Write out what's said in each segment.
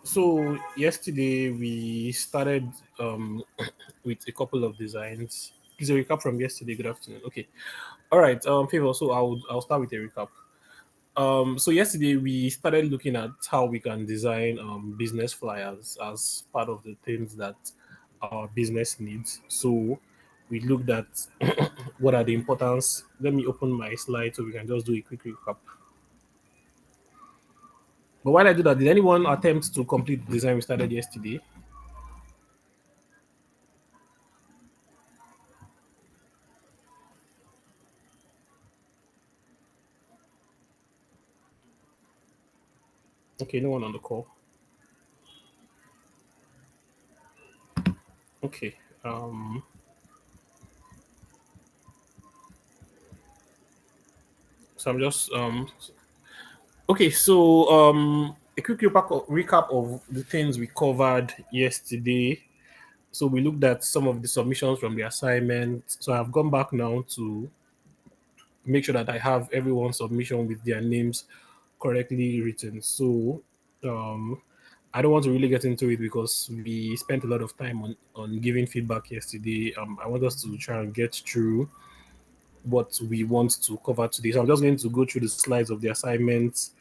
So yesterday we started with a couple of designs. Please a recap from yesterday. Good afternoon. Okay. All right. Favor. So I'll start with a recap. So yesterday we started looking at how we can design business flyers as part of the things that our business needs. So we looked at what are the importance. Let me open my slide so we can just do a quick recap. But while I do that, did anyone attempt to complete the design we started yesterday? Okay, no one on the call. Okay. Um, so I'm just okay. So a quick recap of the things we covered yesterday. So we looked at some of the submissions from the assignment. So I've gone back now to make sure that I have everyone's submission with their names correctly written. So um, I don't want to really get into it because we spent a lot of time on giving feedback yesterday. I want us to try and get through what we want to cover today. So I'm just going to go through the slides of the assignments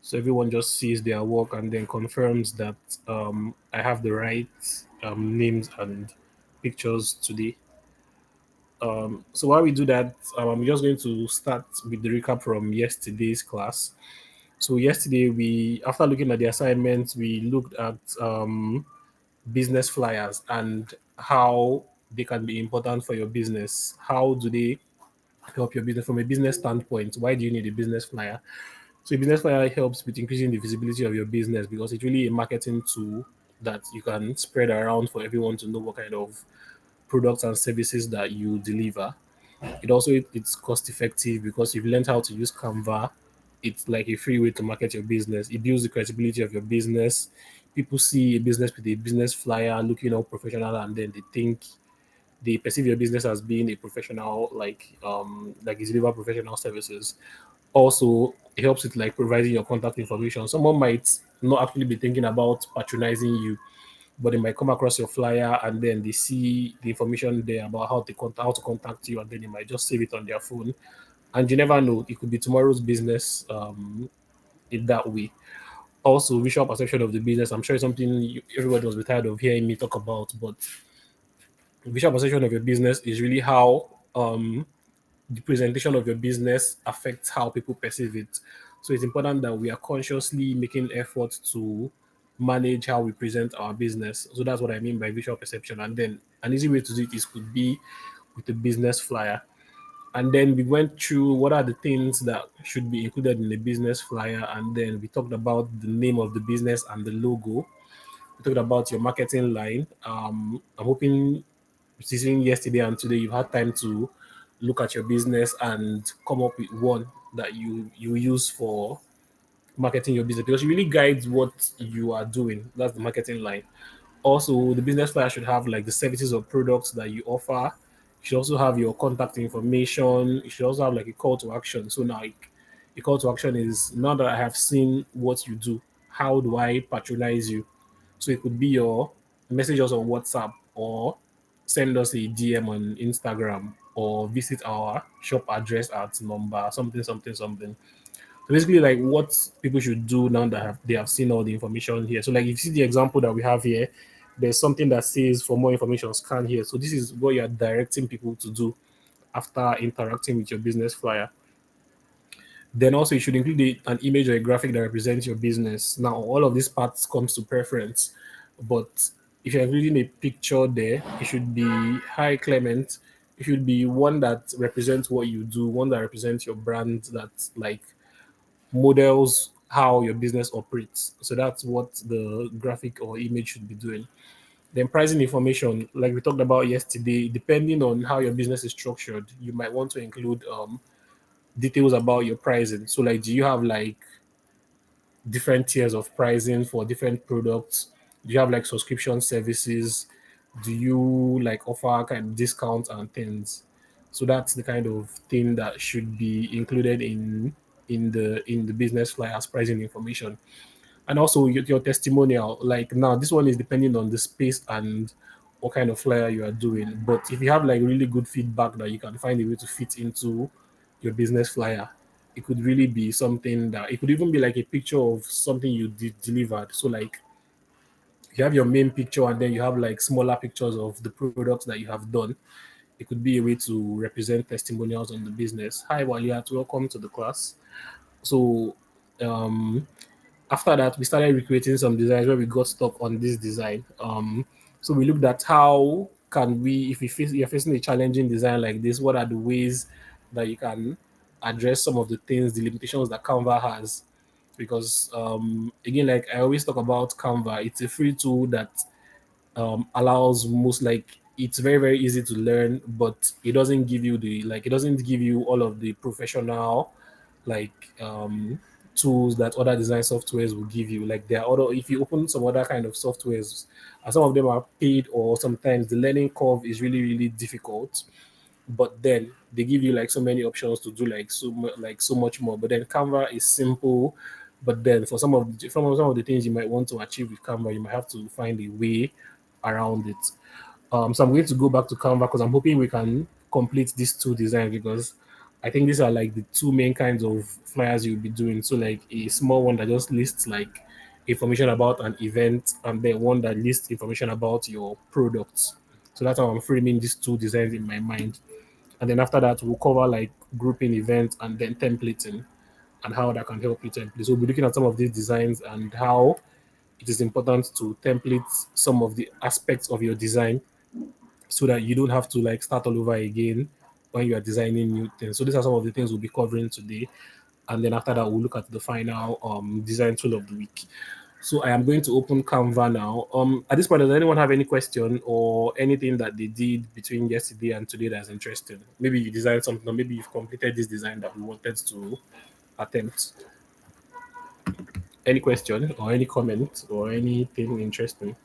so everyone just sees their work and then confirms that I have the right names and pictures today. So while we do that, I'm just going to start with the recap from yesterday's class. So yesterday, we after looking at the assignments, we looked at business flyers and how they can be important for your business. How do they help your business from a business standpoint? Why do you need a business flyer? So a business flyer helps with increasing the visibility of your business because it's really a marketing tool that you can spread around for everyone to know what kind of products and services that you deliver. It's cost effective because you've learned how to use Canva. It's like a free way to market your business. It builds the credibility of your business. People see a business with a business flyer looking all professional, and then they perceive your business as being a professional, like you deliver professional services. Also, it helps with like providing your contact information. Someone might not actually be thinking about patronizing you, but they might come across your flyer and then they see the information there about how to contact you, and then they might just save it on their phone. And you never know, it could be tomorrow's business in that way. Also, visual perception of the business. I'm sure it's something everybody was tired of hearing me talk about, but visual perception of your business is really how the presentation of your business affects how people perceive it. So it's important that we are consciously making effort to manage how we present our business. So that's what I mean by visual perception. And then an easy way to do it is could be with a business flyer. And then we went through what are the things that should be included in the business flyer. And then we talked about the name of the business and the logo. We talked about your marketing line. I'm hoping season yesterday and today you've had time to look at your business and come up with one that you use for marketing your business because it really guides what you are doing. That's the marketing line. Also, the business flyer should have like the services or products that you offer. You should also have your contact information. You should also have like a call to action. So now like, a call to action is now that I have seen what you do, how do I patronize you? So it could be your message us on WhatsApp or send us a DM on Instagram or visit our shop address at number something something something. So basically, like what people should do now that they have seen all the information here. So like if you see the example that we have here, there's something that says for more information, scan here. So this is what you're directing people to do after interacting with your business flyer. Then also you should include an image or a graphic that represents your business. Now all of these parts comes to preference, but if you're including a picture there, it should be hi Clement. It should be one that represents what you do, one that represents your brand, that like models how your business operates. So that's what the graphic or image should be doing. Then pricing information, like we talked about yesterday, depending on how your business is structured, you might want to include details about your pricing. So like, do you have like different tiers of pricing for different products? Do you have like subscription services? Do you like offer kind of discounts and things? So that's the kind of thing that should be included in the business flyers pricing information. And also your testimonial. Like now, this one is depending on the space and what kind of flyer you are doing. But if you have like really good feedback that you can find a way to fit into your business flyer, it could really be something that it could even be like a picture of something you delivered. So like you have your main picture and then you have like smaller pictures of the products that you have done. It could be a way to represent testimonials on the business. Hi Waliat, welcome to the class. So um after that, we started recreating some designs where we got stuck on this design. So we looked at how can we, if you're facing a challenging design like this, what are the ways that you can address some of the things, the limitations that Canva has? Because again, like I always talk about Canva, it's a free tool that allows most like it's very easy to learn, but it doesn't give you the like it doesn't give you all of the professional like tools that other design softwares will give you. Like there are other if you open some other kind of softwares, and some of them are paid or sometimes the learning curve is really difficult. But then they give you like so many options to do like like so much more. But then Canva is simple. But then for some of the things you might want to achieve with Canva, you might have to find a way around it. So I'm going to go back to Canva because I'm hoping we can complete these two designs because I think these are like the two main kinds of flyers you'll be doing. So like a small one that just lists like information about an event and then one that lists information about your products. So that's how I'm framing these two designs in my mind. And then after that, we'll cover like grouping events and then templating and how that can help you template. So we'll be looking at some of these designs and how it is important to template some of the aspects of your design so that you don't have to like start all over again when you are designing new things. So these are some of the things we'll be covering today. And then after that, we'll look at the final design tool of the week. So I am going to open Canva now. At this point, does anyone have any question or anything that they did between yesterday and today that's interesting? Maybe you designed something, or maybe you've completed this design that we wanted to attempt. Any question or any comment or anything interesting?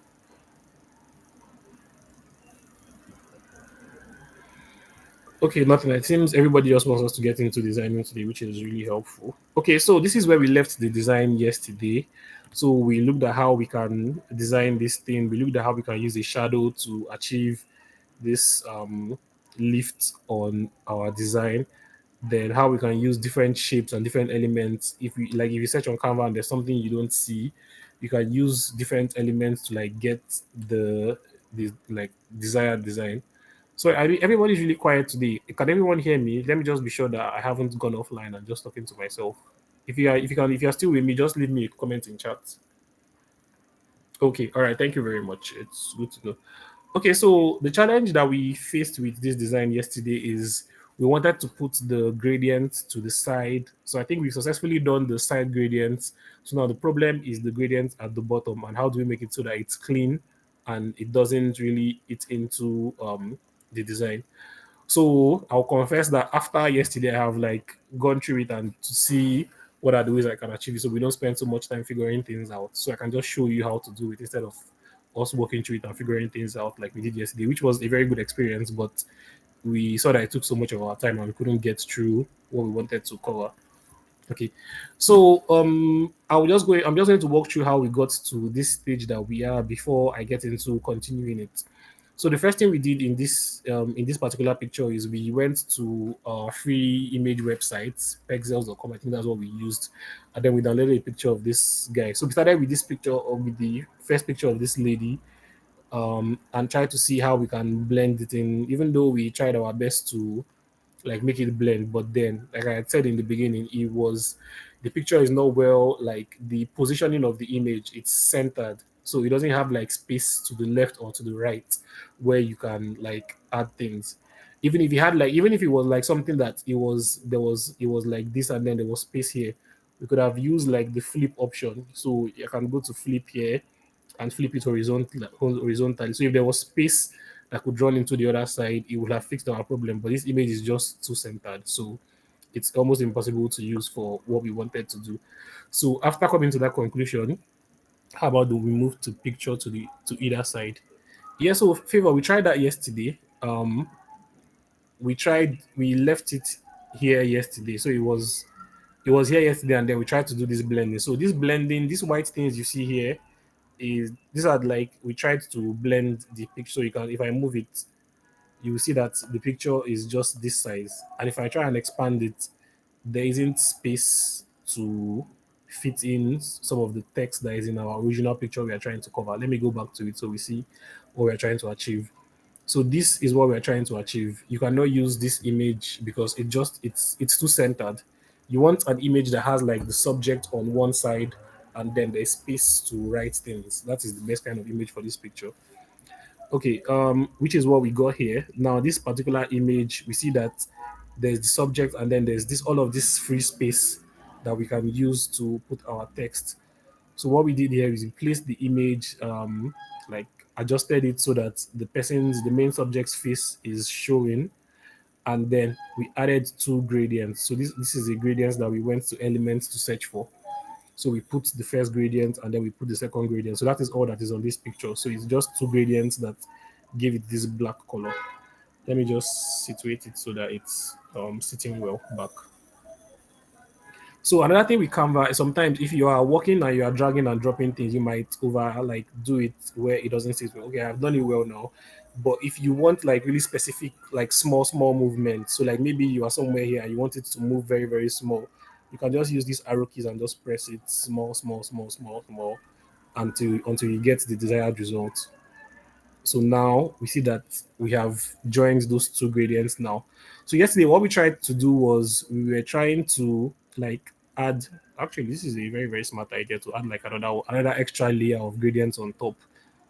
Okay, nothing. It seems everybody just wants us to get into designing today, which is really helpful. Okay, so this is where we left the design yesterday. So we looked at how we can design this thing. We looked at how we can use a shadow to achieve this lift on our design. Then how we can use different shapes and different elements. If you search on Canva and there's something you don't see, you can use different elements to like get the like desired design. So everybody's really quiet today. Can everyone hear me? Let me just be sure that I haven't gone offline and just talking to myself. If you're still with me, just leave me a comment in chat. Okay, all right. Thank you very much. It's good to know. Okay, so the challenge that we faced with this design yesterday is we wanted to put the gradient to the side. So I think we've successfully done the side gradients. So now the problem is the gradient at the bottom and how do we make it so that it's clean and it doesn't really eat into the design. So I'll confess that after yesterday, I have like gone through it and to see what are the ways I can achieve it. So we don't spend so much time figuring things out. So I can just show you how to do it instead of us working through it and figuring things out like we did yesterday, which was a very good experience. But we saw that it took so much of our time and we couldn't get through what we wanted to cover. Okay. So I'm just going to walk through how we got to this stage that we are before I get into continuing it. So the first thing we did in this particular picture is we went to our free image website, pexels.com. I think that's what we used. And then we downloaded a picture of this guy. So we started with this picture or with the first picture of this lady, and tried to see how we can blend it in, even though we tried our best to like make it blend. But then, like I had said in the beginning, it was the picture is not well like the positioning of the image. It's centered, so it doesn't have like space to the left or to the right where you can like add things. Even if it was like something that it was like this and then there was space here, we could have used like the flip option. So you can go to flip here and flip it horizontally. So if there was space that could run into the other side, it would have fixed our problem. But this image is just too centered, so it's almost impossible to use for what we wanted to do. So after coming to that conclusion, how about do we move to picture to either side? Yeah. So favor, we tried that yesterday. We left it here yesterday, so it was It was here yesterday, and then we tried to do this blending. So this blending, these white things you see here, is these are like we tried to blend the picture. So you can, if I move it, you will see that the picture is just this size. And if I try and expand it, there isn't space to fit in some of the text that is in our original picture we are trying to cover. Let me go back to it so we see what we're trying to achieve. So this is what we're trying to achieve. You cannot use this image because it's too centered. You want an image that has like the subject on one side and then there's space to write things. That is the best kind of image for this picture. Okay, which is what we got here. Now, this particular image, we see that there's the subject and then there's this all of this free space that we can use to put our text. So what we did here is we placed the image, like adjusted it so that the main subject's face is showing, and then we added two gradients. So this is the gradients that we went to elements to search for. So we put the first gradient and then we put the second gradient. So that is all that is on this picture. So it's just two gradients that give it this black color. Let me just situate it so that it's sitting well back. So another thing with Canva is sometimes if you are working and you are dragging and dropping things, you might over like do it where it doesn't sit well. Okay, I've done it well now. But if you want like really specific, like small movements, so like maybe you are somewhere here and you want it to move very, very small, you can just use these arrow keys and just press it small until you get the desired result. So now we see that we have joined those two gradients now. So yesterday, what we tried to do was we were trying to like add. Actually, this is a very very smart idea to add like another extra layer of gradients on top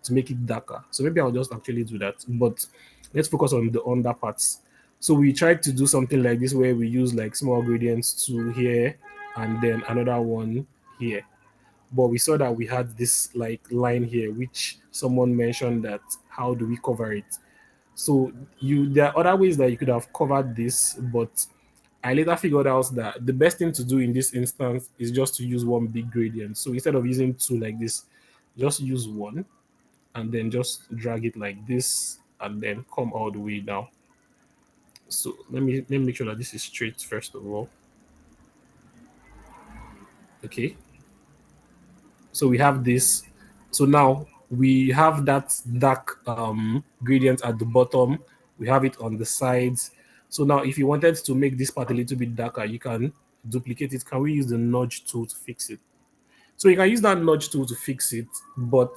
to make it darker. So maybe I'll just actually do that. But let's focus on the under parts. So we tried to do something like this where we use like small gradients to here and then another one here, but we saw that we had this like line here which someone mentioned that how do we cover it. So there are other ways that you could have covered this, but I later figured out that the best thing to do in this instance is just to use one big gradient. So instead of using two like this, just use one and then just drag it like this and then come all the way down. So let me make sure that this is straight first of all. Okay, so we have this. So now we have that dark gradient at the bottom. We have it on the sides. So now if you wanted to make this part a little bit darker, you can duplicate it. Can we use the nudge tool to fix it? So you can use that nudge tool to fix it, but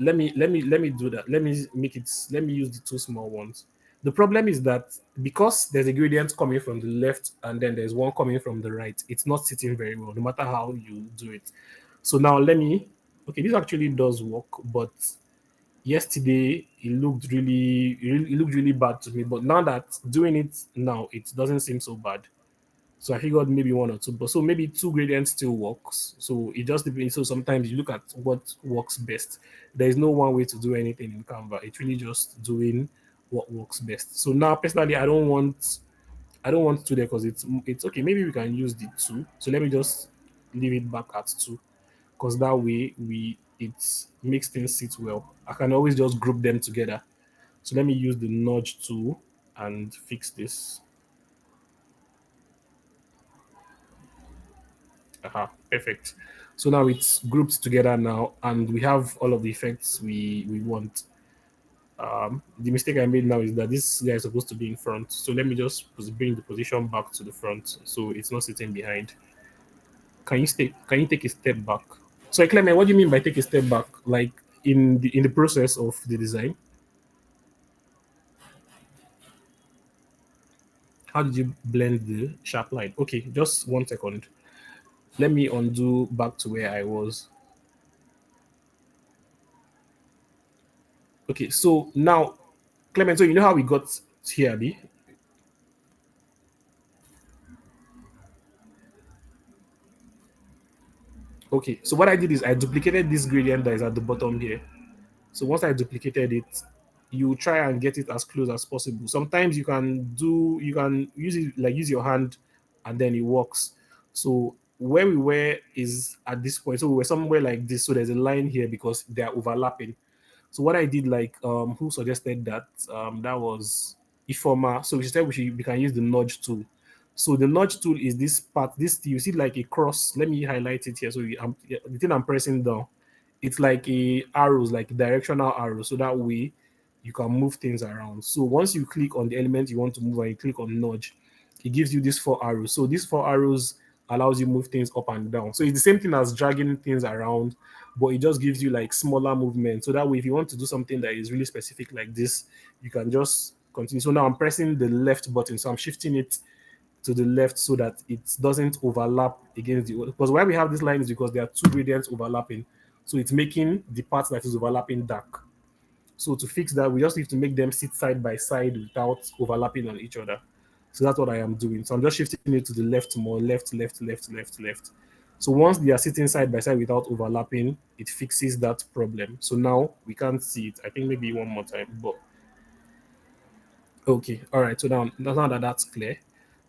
let me do that. Let me use the two small ones. The problem is that because there's a gradient coming from the left and then there's one coming from the right, it's not sitting very well, no matter how you do it. So now okay, this actually does work, but yesterday it looked really bad to me. But now that doing it now, it doesn't seem so bad. So I figured maybe one or two, but so maybe two gradients still works. So it just depends. So sometimes you look at what works best. There is no one way to do anything in Canva. It's really just doing what works best. So now personally, I don't want two there because it's okay. Maybe we can use the two. So let me just leave it back at two because that way we it makes things sit well. I can always just group them together. So let me use the nudge tool and fix this. Aha, perfect. So now it's grouped together now, and we have all of the effects we want. The mistake I made now is that this guy is supposed to be in front. So let me just bring the position back to the front, so it's not sitting behind. Can you take a step back? So Clement, what do you mean by take a step back? Like in the process of the design, how did you blend the sharp line? Okay, just 1 second. Let me undo back to where I was. Okay, so now, Clement, so you know how we got here, Abi? Okay, so what I did is I duplicated this gradient that is at the bottom here. So once I duplicated it, you try and get it as close as possible. Sometimes you can use your hand and then it works. So where we were is at this point. So we were somewhere like this. So there's a line here because they are overlapping. So what I did, like, who suggested that? That was Ifoma. So she said we can use the nudge tool. So the nudge tool is this part. This you see like a cross. Let me highlight it here. So yeah, the thing I'm pressing down, it's like a arrows, like directional arrows. So that way you can move things around. So once you click on the element you want to move and you click on nudge, it gives you these four arrows. So these four arrows allows you move things up and down. So it's the same thing as dragging things around, but it just gives you like smaller movement. So that way, if you want to do something that is really specific like this, you can just continue. So now I'm pressing the left button. So I'm shifting it to the left so that it doesn't overlap against the because why we have this line is because there are two gradients overlapping. So it's making the part that is overlapping dark. So to fix that, we just need to make them sit side by side without overlapping on each other. So that's what I am doing. So I'm just shifting it to the left more, left, left, left, left, left. So once they are sitting side by side without overlapping, it fixes that problem. So now we can't see it. I think maybe one more time, but okay. All right. So now that that's clear.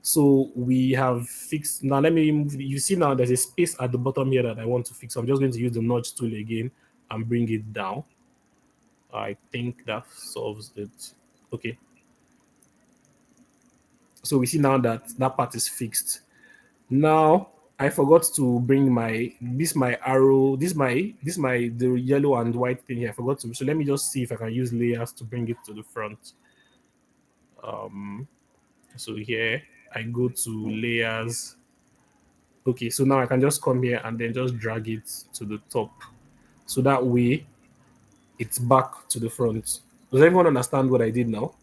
So we have fixed. Now let me move. You see now there's a space at the bottom here that I want to fix. So I'm just going to use the nudge tool again and bring it down. I think that solves it. Okay. So we see now that that part is fixed. Now I forgot to bring my arrow, this my the yellow and white thing here. I forgot to. So let me just see if I can use layers to bring it to the front. Um so here I go to layers. Okay, so now I can just come here and then just drag it to the top. So that way it's back to the front. Does everyone understand what I did now?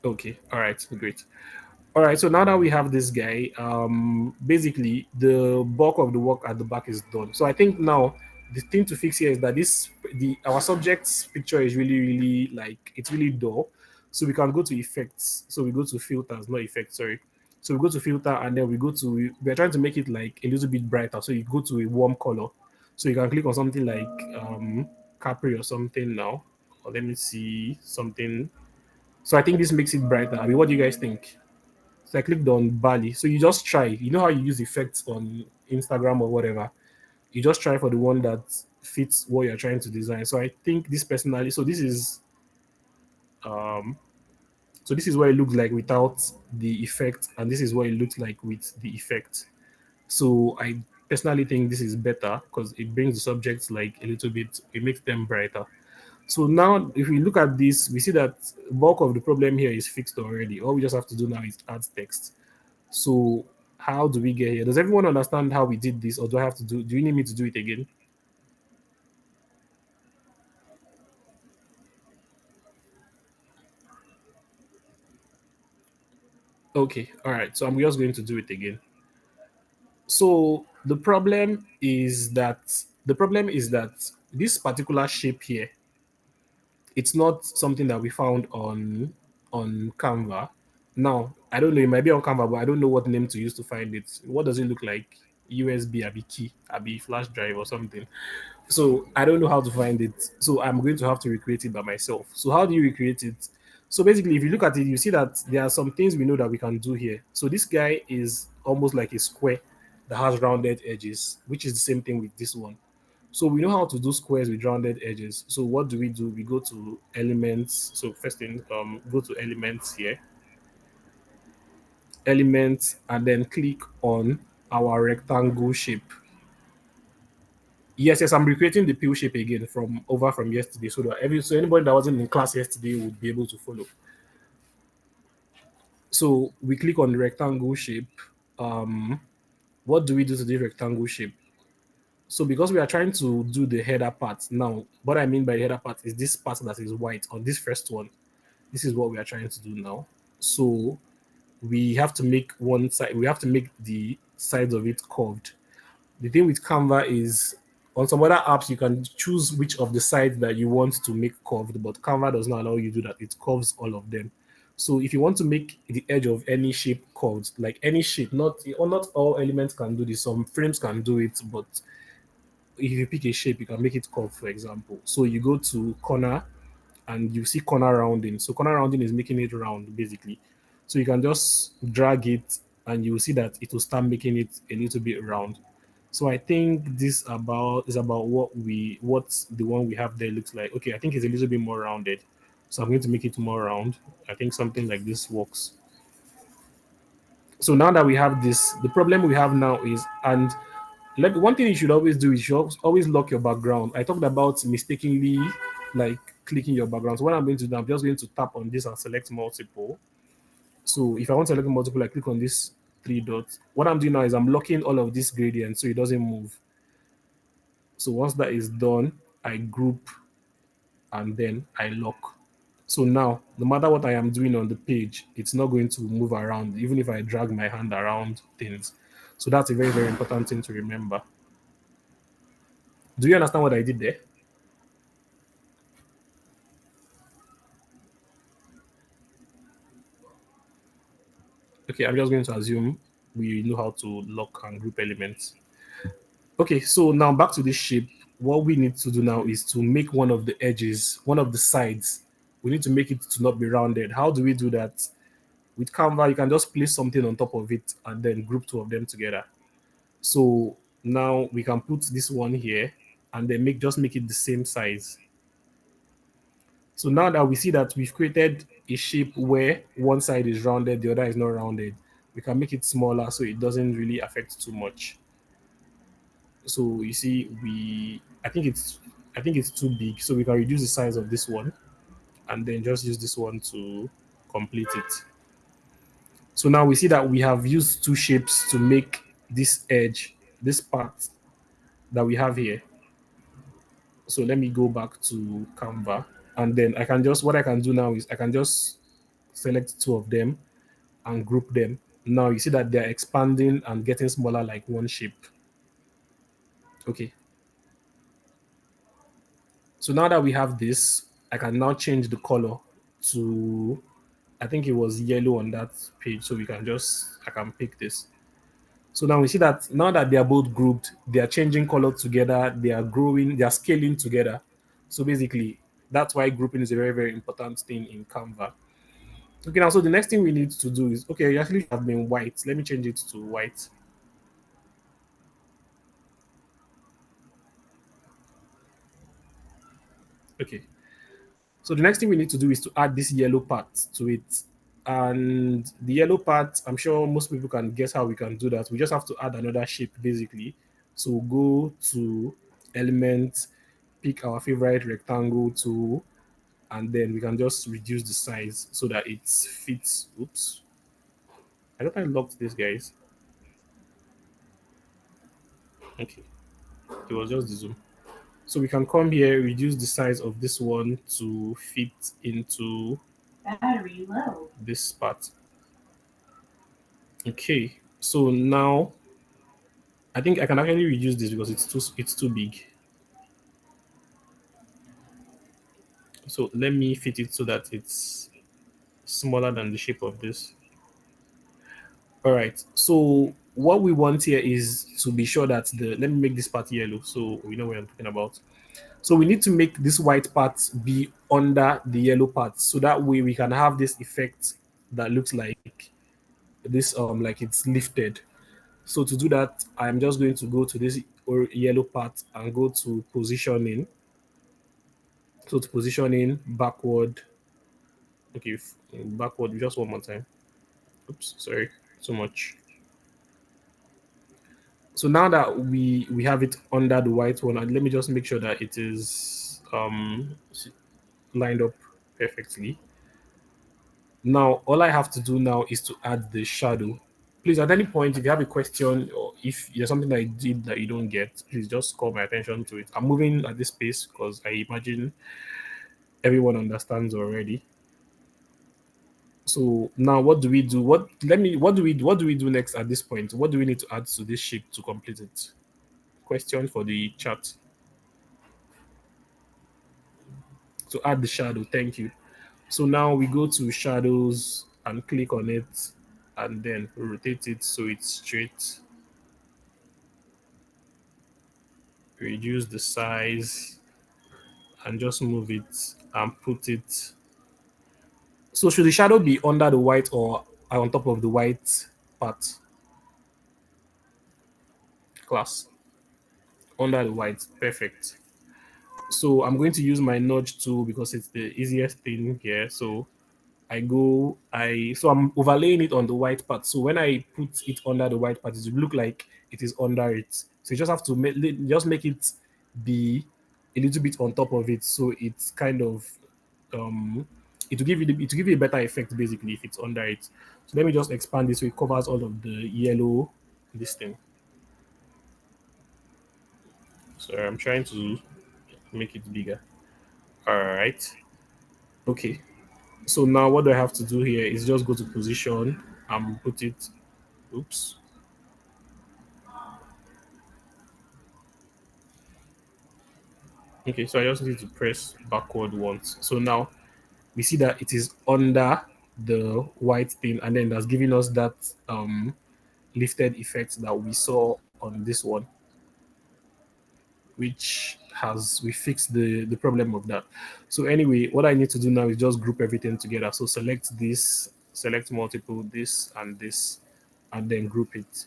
Okay, all right, great. All right, so now that we have this guy, basically the bulk of the work at the back is done. So I think now the thing to fix here is that the our subject's picture is really, really like it's really dull. So we can go to effects. So we go to filters, not effects, sorry. So we go to filter and then we're trying to make it like a little bit brighter. So you go to a warm color. So you can click on something like Capri or something now. Or let me see something. So I think this makes it brighter. I mean, what do you guys think? So I clicked on Bali. So you just try. You know how you use effects on Instagram or whatever. You just try for the one that fits what you're trying to design. So I think this personally. Um so this is what it looks like without the effect, and this is what it looks like with the effect. So I personally think this is better because it brings the subjects like a little bit. It makes them brighter. So now, if we look at this, we see that bulk of the problem here is fixed already. All we just have to do now is add text. So how do we get here? Does everyone understand how we did this, or do I have to do? Do you need me to do it again? Okay, all right. So I'm just going to do it again. So the problem is that this particular shape here, it's not something that we found on Canva. Now I don't know. It might be on Canva, but I don't know what name to use to find it. What does it look like? USB, abi key, abi flash drive or something. So I don't know how to find it. So I'm going to have to recreate it by myself. So how do you recreate it? So basically, if you look at it, you see that there are some things we know that we can do here. So this guy is almost like a square that has rounded edges, which is the same thing with this one. So we know how to do squares with rounded edges. So what do? We go to elements. So first thing, go to elements here, elements, and then click on our rectangle shape. Yes, yes, I'm recreating the pill shape again from yesterday, so that anybody that wasn't in class yesterday would be able to follow. So we click on the rectangle shape. Um, what do we do to the rectangle shape? So because we are trying to do the header part now, what I mean by the header part is this part that is white on this first one. This is what we are trying to do now. So we have to make one side. We have to make the sides of it curved. The thing with Canva is on some other apps you can choose which of the sides that you want to make curved, but Canva does not allow you to do that. It curves all of them. So if you want to make the edge of any shape curved, like any shape, not all elements can do this. Some frames can do it, but if you pick a shape, you can make it curved, for example. So you go to corner and you see corner rounding. So corner rounding is making it round basically. So you can just drag it and you will see that it will start making it a little bit round. So I think this about is about what the one we have there looks like. Okay, I think it's a little bit more rounded. So I'm going to make it more round. I think something like this works. So now that we have this, the problem we have now is, and one thing you should always do is you should always lock your background. I talked about mistakenly like clicking your background. So what I'm going to do, I'm just going to tap on this and select multiple. So if I want to select multiple, I click on this three dots. What I'm doing now is I'm locking all of this gradient so it doesn't move. So once that is done, I group and then I lock. So now, no matter what I am doing on the page, it's not going to move around, even if I drag my hand around things. So that's a very, very important thing to remember. Do you understand what I did there? Okay, I'm just going to assume we know how to lock and group elements. Okay, so now back to this shape. What we need to do now is to make one of the edges, one of the sides. We need to make it to not be rounded. How do we do that? With Canva, you can just place something on top of it and then group two of them together. So now we can put this one here and then make it the same size. So now that we see that we've created a shape where one side is rounded, the other is not rounded, we can make it smaller so it doesn't really affect too much. So you see, I think it's too big, so we can reduce the size of this one and then just use this one to complete it. So now we see that we have used two shapes to make this edge, this part that we have here. So let me go back to Canva and then I can just, what I can do now is I can just select two of them and group them. Now you see that they're expanding and getting smaller like one shape. Okay. So now that we have this, I can now change the color to, I think it was yellow on that page. So we can just, I can pick this. So now we see that now that they are both grouped, they are changing color together, they are growing, they are scaling together. So basically, that's why grouping is a very, very important thing in Canva. Okay, now so the next thing we need to do is, okay, you actually have been white. Let me change it to white. Okay. So the next thing we need to do is to add this yellow part to it. And the yellow part, I'm sure most people can guess how we can do that. We just have to add another shape basically. So go to element, pick our favorite rectangle tool, and then we can just reduce the size so that it fits. Oops. I thought I locked this, guys. Okay. It was just the zoom. So we can come here, reduce the size of this one to fit into battery low this part. Okay, so now I think I can actually reduce this because it's too big. So let me fit it so that it's smaller than the shape of this. All right. So what we want here is to be sure that the let me make this part yellow so we know what I'm talking about. So we need to make this white part be under the yellow part so that way we can have this effect that looks like this like it's lifted. So to do that, I'm just going to go to this yellow part and go to positioning. So to positioning backward. Okay, backward just one more time. Oops, sorry, so much. So now that we have it under the white one, and let me just make sure that it is lined up perfectly. Now all I have to do now is to add the shadow. Please, at any point, if you have a question or if there's something that I did that you don't get, please just call my attention to it. I'm moving at this pace because I imagine everyone understands already. So now what do we do? What do we do next at this point? What do we need to add to this shape to complete it? Question for the chat. To add the shadow, thank you. So now we go to shadows and click on it and then rotate it so it's straight. Reduce the size and just move it and put it. So should the shadow be under the white or on top of the white part? Class. Under the white. Perfect. So I'm going to use my nudge tool because it's the easiest thing here. So I'm overlaying it on the white part. So when I put it under the white part, it will look like it is under it. So you just have to just make it be a little bit on top of it. So it's kind of um it will give you a better effect basically if it's under it. So let me just expand this so it covers all of the yellow this thing. So I'm trying to make it bigger. All right. Okay. So now what do I have to do here is just go to position and put it. Oops. Okay, so I just need to press backward once. So now we see that it is under the white thing, and then that's giving us that lifted effect that we saw on this one, which has we fixed the problem of that. So anyway, what I need to do now is just group everything together. So select this, select multiple, this and this, and then group it.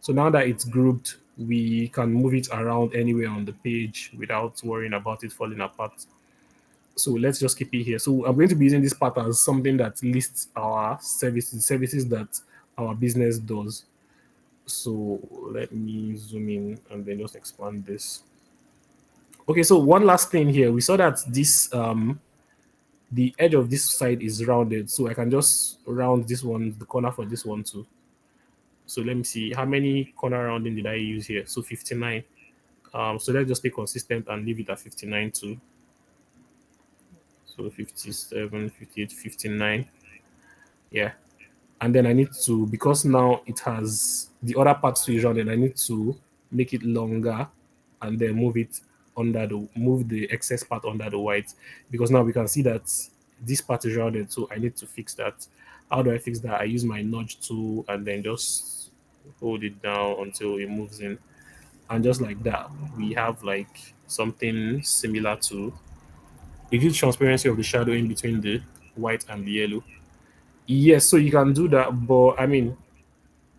So now that it's grouped, we can move it around anywhere on the page without worrying about it falling apart. So let's just keep it here. So I'm going to be using this part as something that lists our services that our business does. So let me zoom in and then just expand this. Okay, so one last thing here. We saw that this the edge of this side is rounded, so I can just round this one, the corner for this one too. So let me see how many corner rounding did I use here. So 59. So let's just stay consistent and leave it at 59 too. So 57, 58, 59. Yeah. And then I need to, because now it has the other part to is rounded, I need to make it longer and then move the excess part under the white, because now we can see that this part is rounded, so I need to fix that. How do I fix that? I use my nudge tool and then just hold it down until it moves in, and just like that we have like something similar to it gives transparency of the shadow in between the white and the yellow. Yes, so you can do that, but I mean,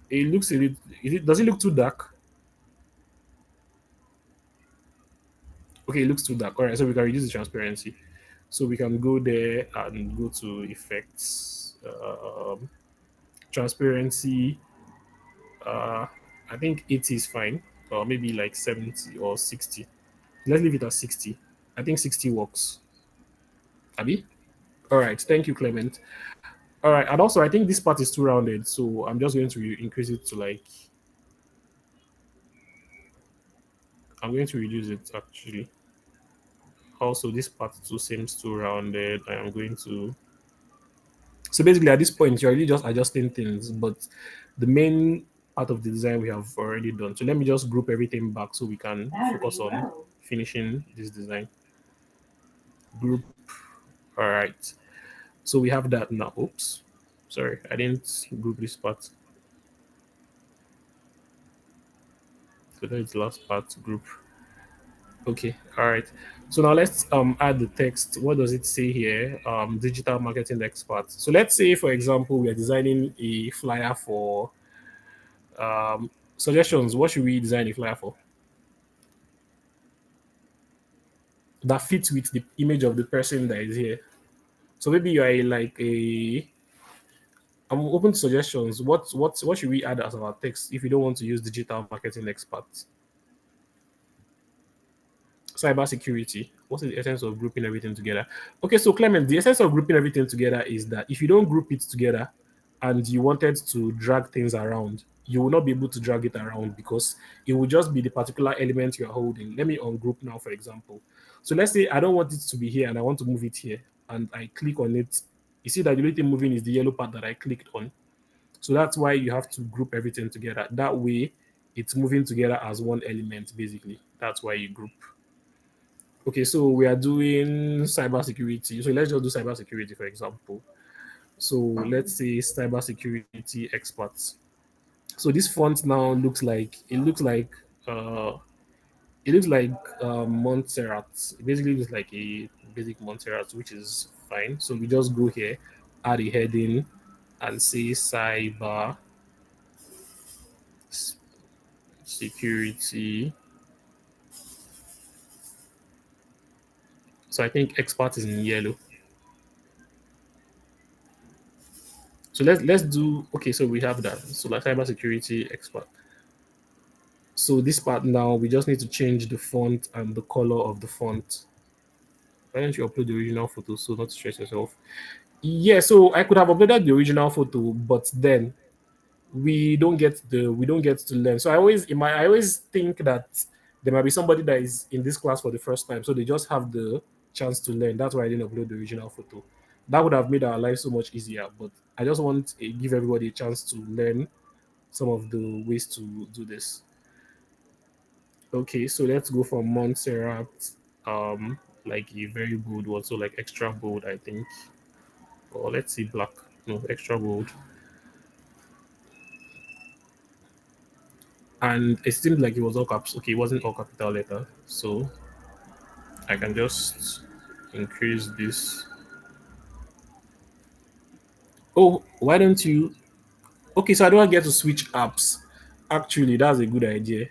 it looks a little. Does it look too dark? Okay, it looks too dark. All right, so we can reduce the transparency. So we can go there and go to effects, transparency. Uh, I think 80 is fine, or maybe like 70 or 60. Let's leave it at 60. I think 60 works. Abby? All right, thank you, Clement. All right, and also I think this part is too rounded, so I'm just going to increase it to like. I'm going to reduce it actually. Also, this part too seems too rounded. I am going to. So basically, at this point, you're really just adjusting things, but the main part of the design we have already done. So let me just group everything back so we can focus on finishing this design. Group. All right. So we have that now. Oops. Sorry, I didn't group this part. So that's the last part group. Okay, all right. So now let's add the text. What does it say here? Digital marketing expert. So let's say, for example, we are designing a flyer for suggestions. What should we design a flyer for that fits with the image of the person that is here? So maybe you are like a. I'm open to suggestions. What should we add as our text if you don't want to use digital marketing expert? Cybersecurity. What's the essence of grouping everything together? Okay, so Clement, the essence of grouping everything together is that if you don't group it together and you wanted to drag things around, you will not be able to drag it around because it will just be the particular element you are holding. Let me ungroup now, for example. So let's say I don't want it to be here and I want to move it here, and I click on it. You see that the only thing moving is the yellow part that I clicked on. So that's why you have to group everything together. That way, it's moving together as one element, basically. That's why you group. Okay, so we are doing cybersecurity. So let's just do cybersecurity, for example. So let's say cybersecurity experts. So this font now uh it looks like Montserrat. It basically looks like a basic Montserrat, which is fine. So we just go here, add a heading, and say cyber s- security So I think expert is in yellow. So let's do okay. So we have that. So like cybersecurity expert. So this part now we just need to change the font and the color of the font. Why don't you upload the original photo so not to stress yourself? Yeah, so I could have uploaded the original photo, but then we don't get to learn. So I always think that there might be somebody that is in this class for the first time, so they just have the chance to learn. That's why I didn't upload the original photo. That would have made our life so much easier. But I just want to give everybody a chance to learn some of the ways to do this. Okay, so let's go for Montserrat. Like a very bold one, so like extra bold, I think. Or let's see black. No, extra bold. And it seemed like it was all caps. Okay, it wasn't all capital letter. So I can just increase this. Oh, why don't you? Okay, so I don't get to switch apps. Actually, that's a good idea.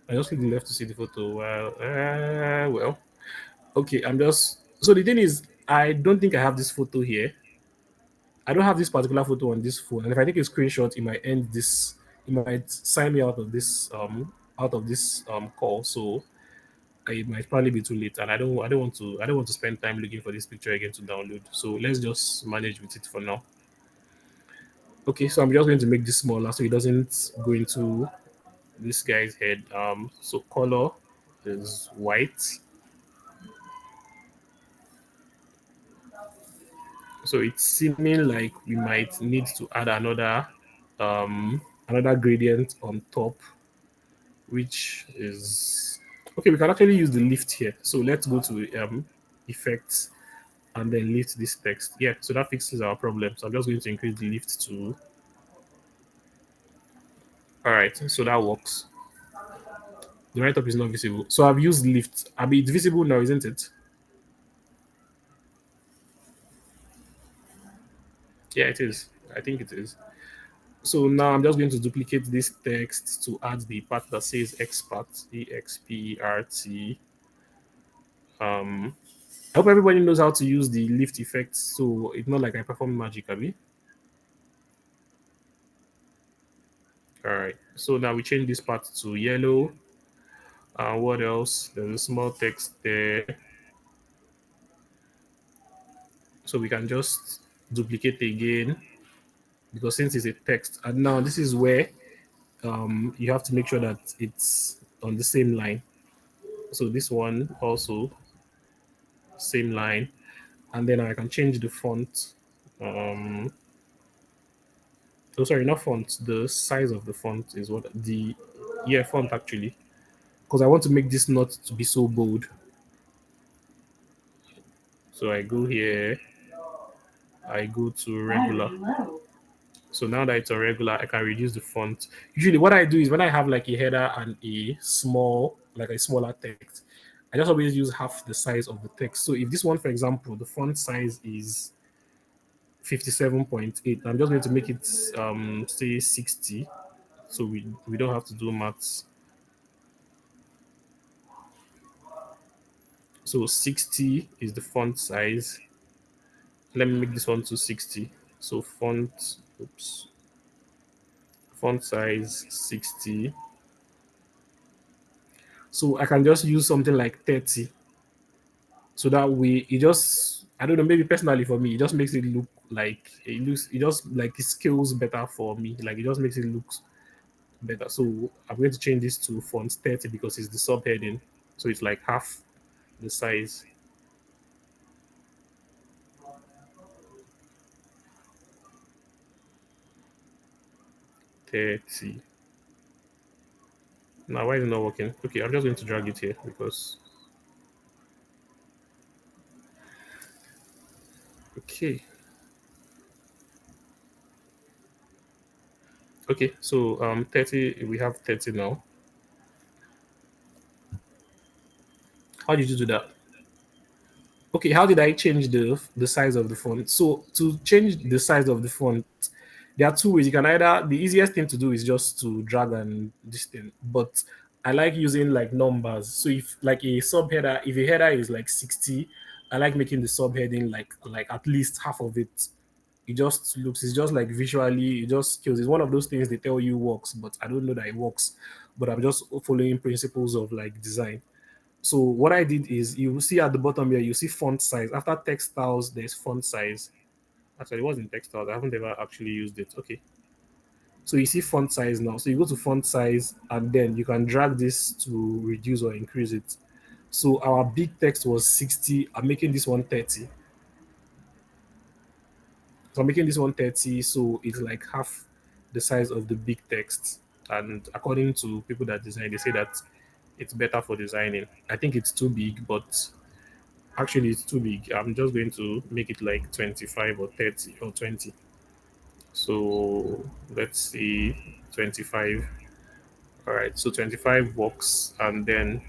I just click the left to see the photo. Well, okay. I'm just. So the thing is, I don't think I have this photo here. I don't have this particular photo on this phone, and if I take a screenshot, it might end this. It might sign me out of this call. So it might probably be too late, and I don't want to spend time looking for this picture again to download. So let's just manage with it for now. Okay, so I'm just going to make this smaller so it doesn't go into this guy's head. So color is white. So it's seeming like we might need to add another gradient on top, which is okay. We can actually use the lift here. So let's go to effects and then lift this text. Yeah, so that fixes our problem. So I'm just going to increase the lift to. All right, so that works. The write up is not visible. So I've used lift. I mean, it's visible now, isn't it? Yeah, it is. I think it is. So now I'm just going to duplicate this text to add the part that says expert, expert. Um, I hope everybody knows how to use the lift effect. So it's not like I perform magic, Abby. All right. So now we change this part to yellow. What else? There's a small text there. So we can just duplicate again because since it's a text, and now this is where you have to make sure that it's on the same line. So this one also same line, and then I can change the font. Um, oh, sorry, not font. The size of the font is what the yeah font actually, because I want to make this not to be so bold. So I go here, I go to regular. So now that it's a regular, I can reduce the font. Usually, what I do is when I have like a header and like a smaller text, I just always use half the size of the text. So if this one, for example, the font size is 57.8, I'm just going to make it say 60. So we don't have to do maths. So 60 is the font size. Let me make this one to 60. So font size 60. So I can just use something like 30. So that way it just I don't know, maybe personally for me, it just makes it look like it just like it scales better for me. Like it just makes it look better. So I'm going to change this to font 30 because it's the subheading. So it's like half the size. 30. Now why is it not working? Okay, I'm just going to drag it here because okay. Okay, so 30 we have 30 now. How did you do that? Okay, how did I change the size of the font? So to change the size of the font, there are two ways. You can either the easiest thing to do is just to drag and this thing, but I like using like numbers. So if like a subheader, if a header is like 60, I like making the subheading like at least half of it. It just looks, it's just like visually, it just kills. It's one of those things they tell you works, but I don't know that it works. But I'm just following principles of like design. So what I did is you will see at the bottom here, you see font size. After text styles, there's font size. Actually, it wasn't text styles. I haven't ever actually used it. Okay. So you see font size now. So you go to font size and then you can drag this to reduce or increase it. So our big text was 60. I'm making this one 30. So I'm making this one 30. So it's like half the size of the big text. And according to people that design, they say that it's better for designing. I think it's too big, but actually it's too big. I'm just going to make it like 25 or 30 or 20. So let's see, 25. All right, so 25 works, and then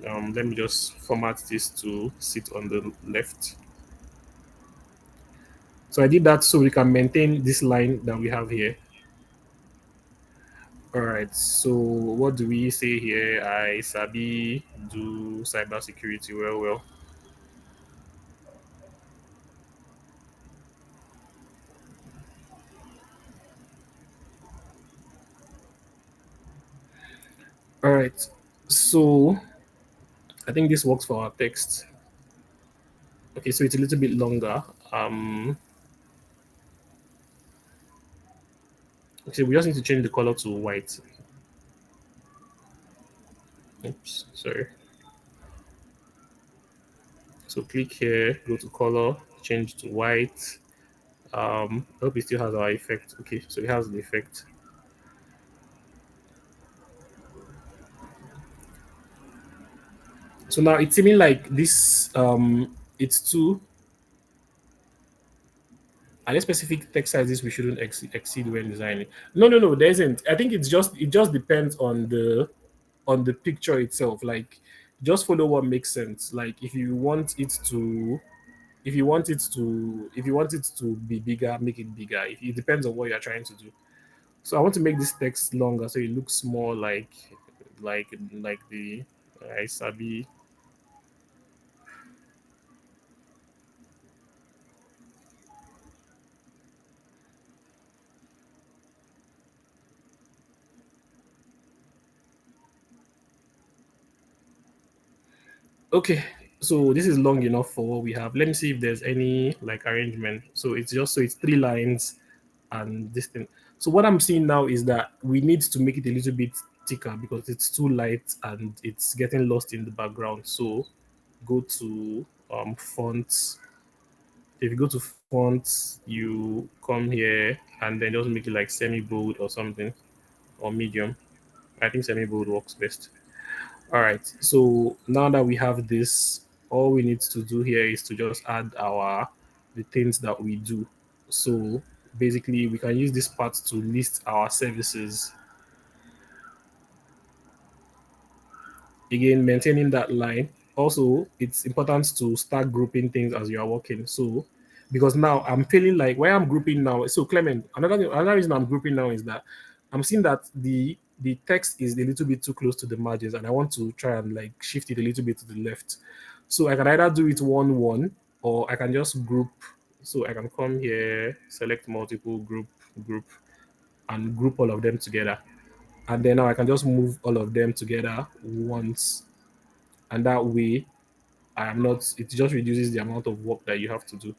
let me just format this to sit on the left. So I did that so we can maintain this line that we have here. All right, so what do we say here? I sabi do cybersecurity well, well. All right, so I think this works for our text. Okay, so it's a little bit longer. Okay, we just need to change the color to white. Oops, sorry. So click here, go to color, change to white. I hope it still has our effect. Okay, so it has the effect. So now it's seeming like this. It's two. Are there specific text sizes we shouldn't exceed when designing? No, no, no. There isn't. I think it just depends on the picture itself. Like, just follow what makes sense. Like, if you want it to be bigger, make it bigger. It depends on what you're trying to do. So I want to make this text longer so it looks more like the I sabi. Okay, so this is long enough for what we have. Let me see if there's any like arrangement. So it's just so it's three lines and this thing. So what I'm seeing now is that we need to make it a little bit thicker because it's too light and it's getting lost in the background. So go to fonts. If you go to fonts, you come here and then just make it like semi bold or something or medium. I think semi bold works best. All right. So now that we have this, all we need to do here is to just add the things that we do. So basically, we can use this part to list our services. Again, maintaining that line. Also, it's important to start grouping things as you are working. So, because now I'm feeling like where I'm grouping now. So, Clement, another reason I'm grouping now is that I'm seeing that the text is a little bit too close to the margins, and I want to try and like shift it a little bit to the left. So I can either do it one one, or I can just group. So I can come here, select multiple group, and group all of them together, and then now I can just move all of them together once, and that way I am not. It just reduces the amount of work that you have to do.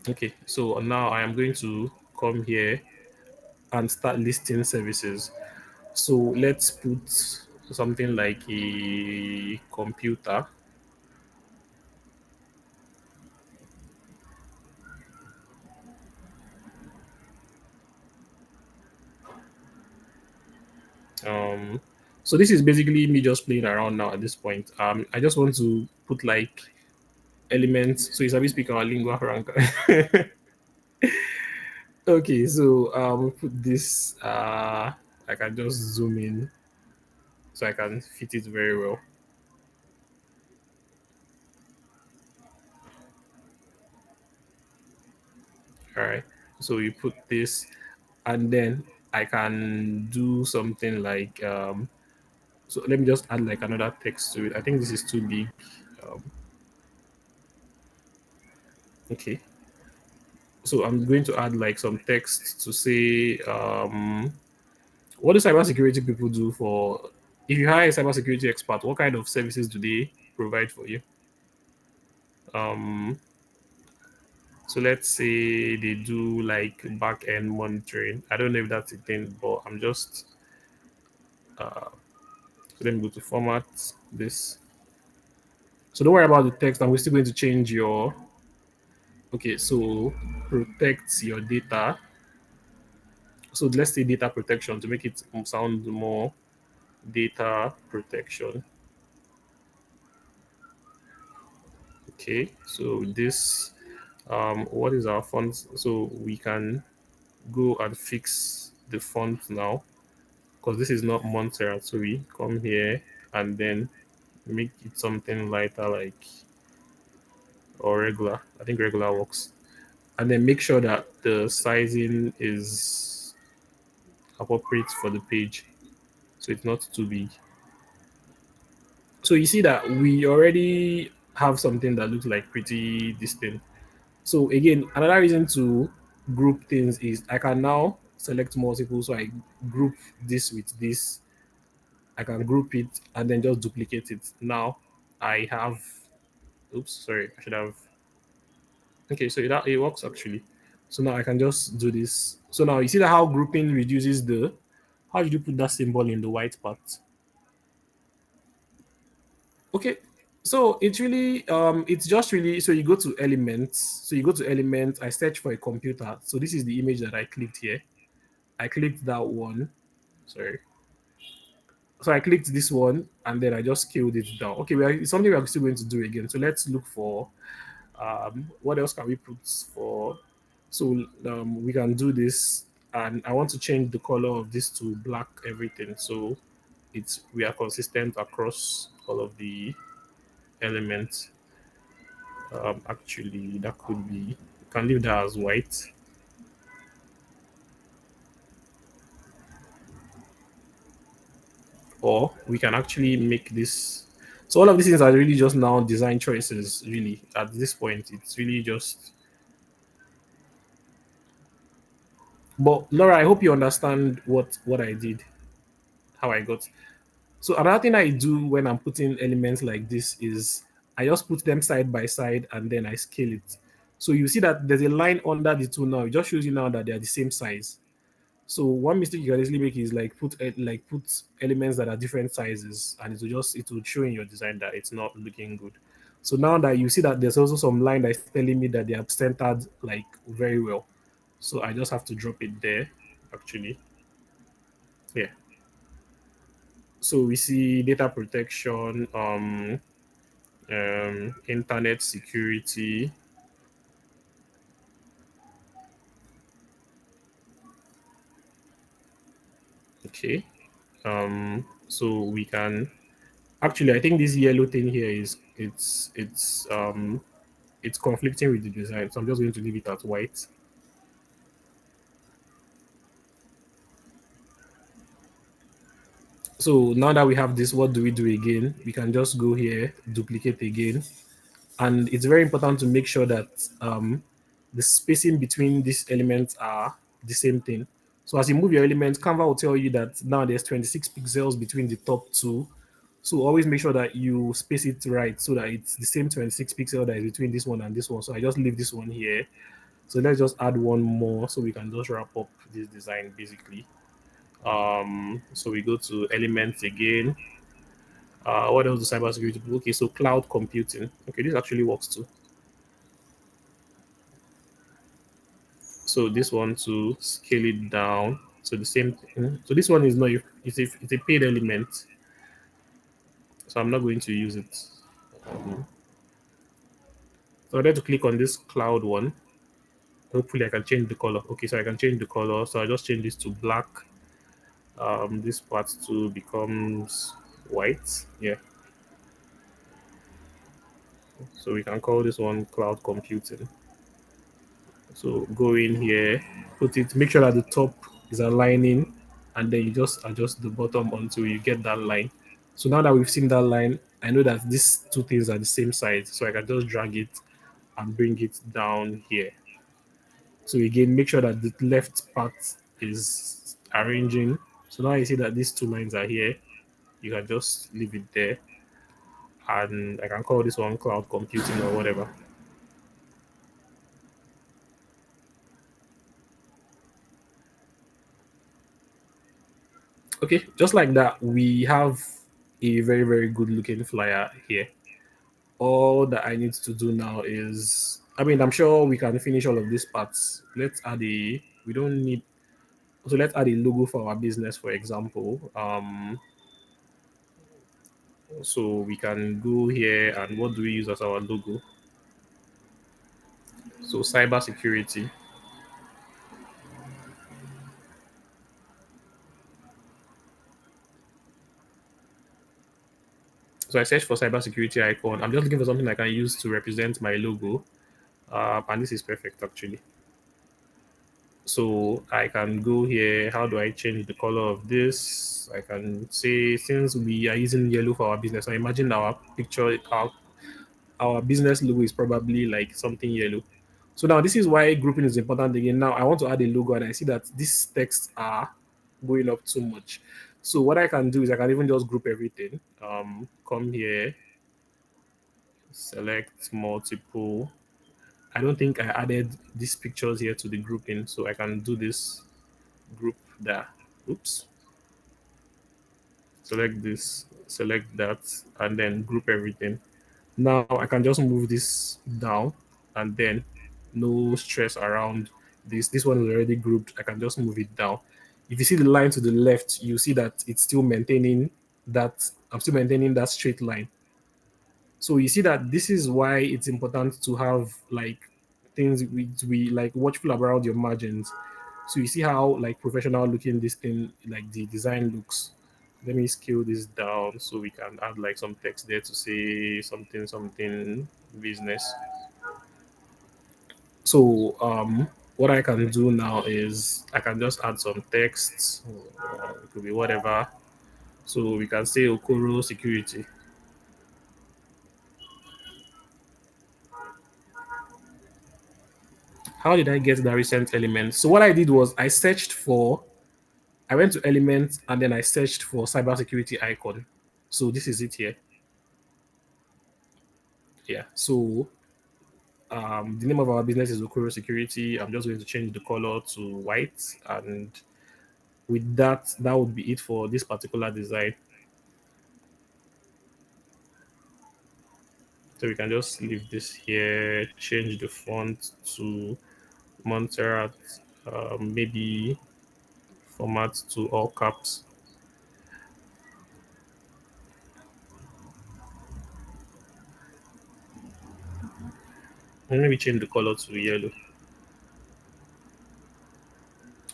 Okay, so now I am going to come here and start listing services. So let's put something like a computer. Um, so this is basically me just playing around now at this point. I just want to put like elements. So it's a bit speak our lingua franca. Okay, so put this. I can just zoom in so I can fit it very well. All right. So you put this. and then I can do something like so let me just add like another text to it. I think this is too big. Um, okay, so I'm going to add like some text to say what do cybersecurity people do for if you hire a cybersecurity expert, what kind of services do they provide for you? Um, so let's say they do like back end monitoring. I don't know if that's a thing, but I'm just so let me go to format this. So don't worry about the text. I'm still going to change your okay. So protects your data. So let's say data protection to make it sound more data protection. Okay. So this what is our font? So we can go and fix the font now because this is not Montserrat. So we come here and then make it something lighter like or regular. I think regular works. And then make sure that the sizing is appropriate for the page. So it's not too big. So you see that we already have something that looks like pretty distinct. So again, another reason to group things is I can now select multiple. So I group this with this. I can group it and then just duplicate it. Now I have oops, sorry, I should have okay, so that it works actually. So now I can just do this. So now you see that how grouping reduces the how did you put that symbol in the white part? Okay. So it's really it's just really so you go to elements. So you go to elements, I search for a computer. So this is the image that I clicked here. I clicked that one. Sorry. So I clicked this one and then I just scaled it down. Okay, it's something we are still going to do again. So let's look for what else can we put for so we can do this and I want to change the color of this to black everything so it's we are consistent across all of the elements. Actually that could be you can leave that as white or we can actually make this so all of these things are really just now design choices really at this point it's really just but Laura I hope you understand what I did how I got. So another thing I do when I'm putting elements like this is I just put them side by side and then I scale it. So you see that there's a line under the two now. It just shows you now that they are the same size. So one mistake you can easily make is like put elements that are different sizes, and it will just it will show in your design that it's not looking good. So now that you see that there's also some line that's telling me that they are centered like very well. So I just have to drop it there. Actually, yeah. So we see data protection, internet security. Okay. So we can actually I think this yellow thing here is it's conflicting with the design. So I'm just going to leave it at white. So now that we have this, what do we do again? We can just go here, duplicate again. And it's very important to make sure that the spacing between these elements are the same thing. So as you move your elements, Canva will tell you that now there's 26 pixels between the top two. So always make sure that you space it right so that it's the same 26 pixel that is between this one and this one. So I just leave this one here. So let's just add one more so we can just wrap up this design basically. So we go to elements again. What else do cybersecurity do? Okay, so cloud computing. Okay, this actually works too. So this one to scale it down. So the same thing. So this one is not it's a paid element. So I'm not going to use it. Um, so I need to click on this cloud one. Hopefully I can change the color. Okay, so I can change the color. So I just change this to black. This part two becomes white. Yeah. So we can call this one cloud computing. So go in here, put it, make sure that the top is aligning, and then you just adjust the bottom until you get that line. So now that we've seen that line, I know that these two things are the same size, so I can just drag it and bring it down here. So again, make sure that the left part is arranging. So now you see that these two lines are here. You can just leave it there, and I can call this one cloud computing or whatever. Okay, just like that, we have a very, very good looking flyer here. All that I need to do now is, I mean, I'm sure we can finish all of these parts. Let's add a, we don't need, so let's add a logo for our business, for example. So we can go here and what do we use as our logo? So cyber security. So I search for cybersecurity icon. I'm just looking for something I can use to represent my logo. And this is perfect actually. So I can go here. How do I change the color of this? I can say since we are using yellow for our business, I imagine our picture, our business logo is probably like something yellow. So now this is why grouping is important again. Now I want to add a logo and I see that these texts are going up too much. So what I can do is I can even just group everything. Come here, select multiple. I don't think I added these pictures here to the grouping, so I can do this group there. Oops. Select this, select that, and then group everything. Now I can just move this down and then no stress around this. This one is already grouped. I can just move it down. If you see the line to the left, you see that it's still maintaining that. I'm still maintaining that straight line. So you see that this is why it's important to have like things we like watchful around your margins. So you see how like professional looking this thing like the design looks. Let me scale this down so we can add like some text there to say something something business. So what I can do now is I can just add some text. It could be whatever. So we can say Okoro security. How did I get the recent element? So what I did was I went to elements and then I searched for cybersecurity icon. So this is it here. Yeah. So the name of our business is Okoro Security. I'm just going to change the color to white, and with that, that would be it for this particular design. So we can just leave this here, change the font to Montserrat, maybe format to all caps, and maybe change the color to yellow.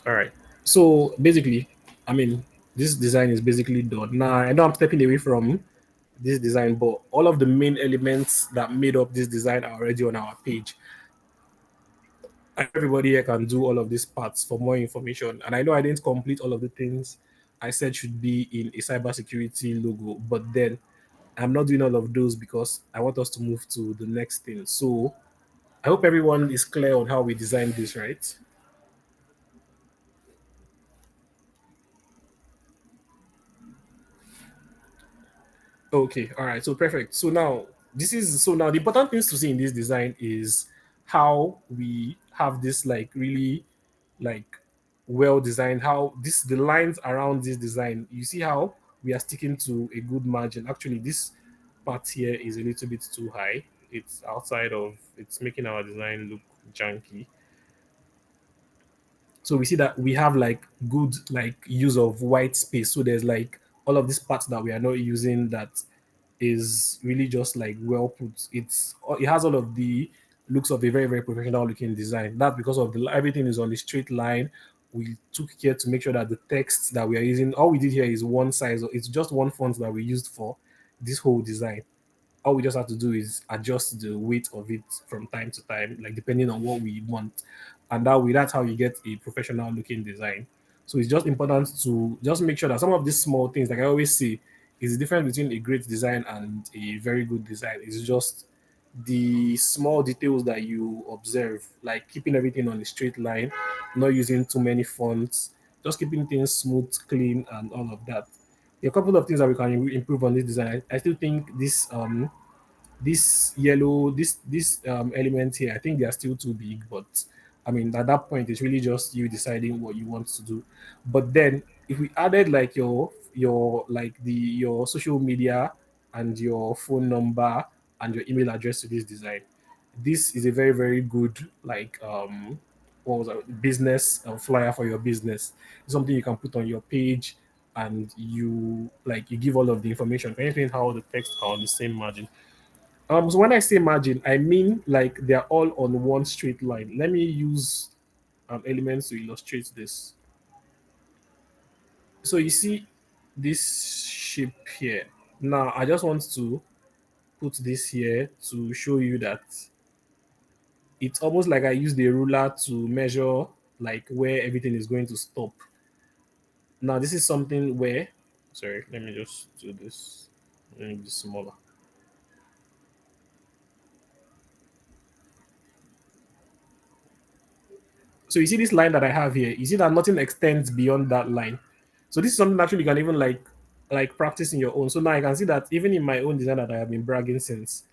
All right. So basically, I mean, this design is basically done. Now I know I'm stepping away from this design, but all of the main elements that made up this design are already on our page. And everybody here can do all of these parts for more information. And I know I didn't complete all of the things I said should be in a cybersecurity logo, but then I'm not doing all of those because I want us to move to the next thing. So I hope everyone is clear on how we designed this, right? Okay, all right. So perfect. So now the important things to see in this design is how we have this like really like well designed, how this the lines around this design. You see how we are sticking to a good margin. Actually, this part here is a little bit too high. It's outside of it's making our design look janky. So we see that we have like good like use of white space. So there's like all of these parts that we are not using that is really just like well put. It has all of the looks of a very very professional looking design. That's because of the everything is on the straight line. We took care to make sure that the text that we are using, all we did here is one size. It's just one font that we used for this whole design. All we just have to do is adjust the weight of it from time to time, like depending on what we want. And that's how you get a professional looking design. So it's just important to just make sure that some of these small things, like I always say, is the difference between a great design and a very good design. It's just the small details that you observe, like keeping everything on a straight line, not using too many fonts, just keeping things smooth, clean, and all of that. A couple of things that we can improve on this design. I still think this yellow this element here, I think they are still too big, but I mean at that point it's really just you deciding what you want to do. But then if we added like your like the your social media and your phone number and your email address to this design, this is a very very good like what was that, business flyer for your business. It's something you can put on your page, and you like you give all of the information, anything, how the text are on the same margin. So when I say margin, I mean like they're all on one straight line. Let me use elements to illustrate this. So you see this shape here. Now I just want to put this here to show you that it's almost like I used a ruler to measure like where everything is going to stop. Now this is something where, sorry, let me just do this. Let me be smaller. So you see this line that I have here. You see that nothing extends beyond that line. So this is something actually you can even like practice in your own. So now I can see that even in my own design that I have been bragging since,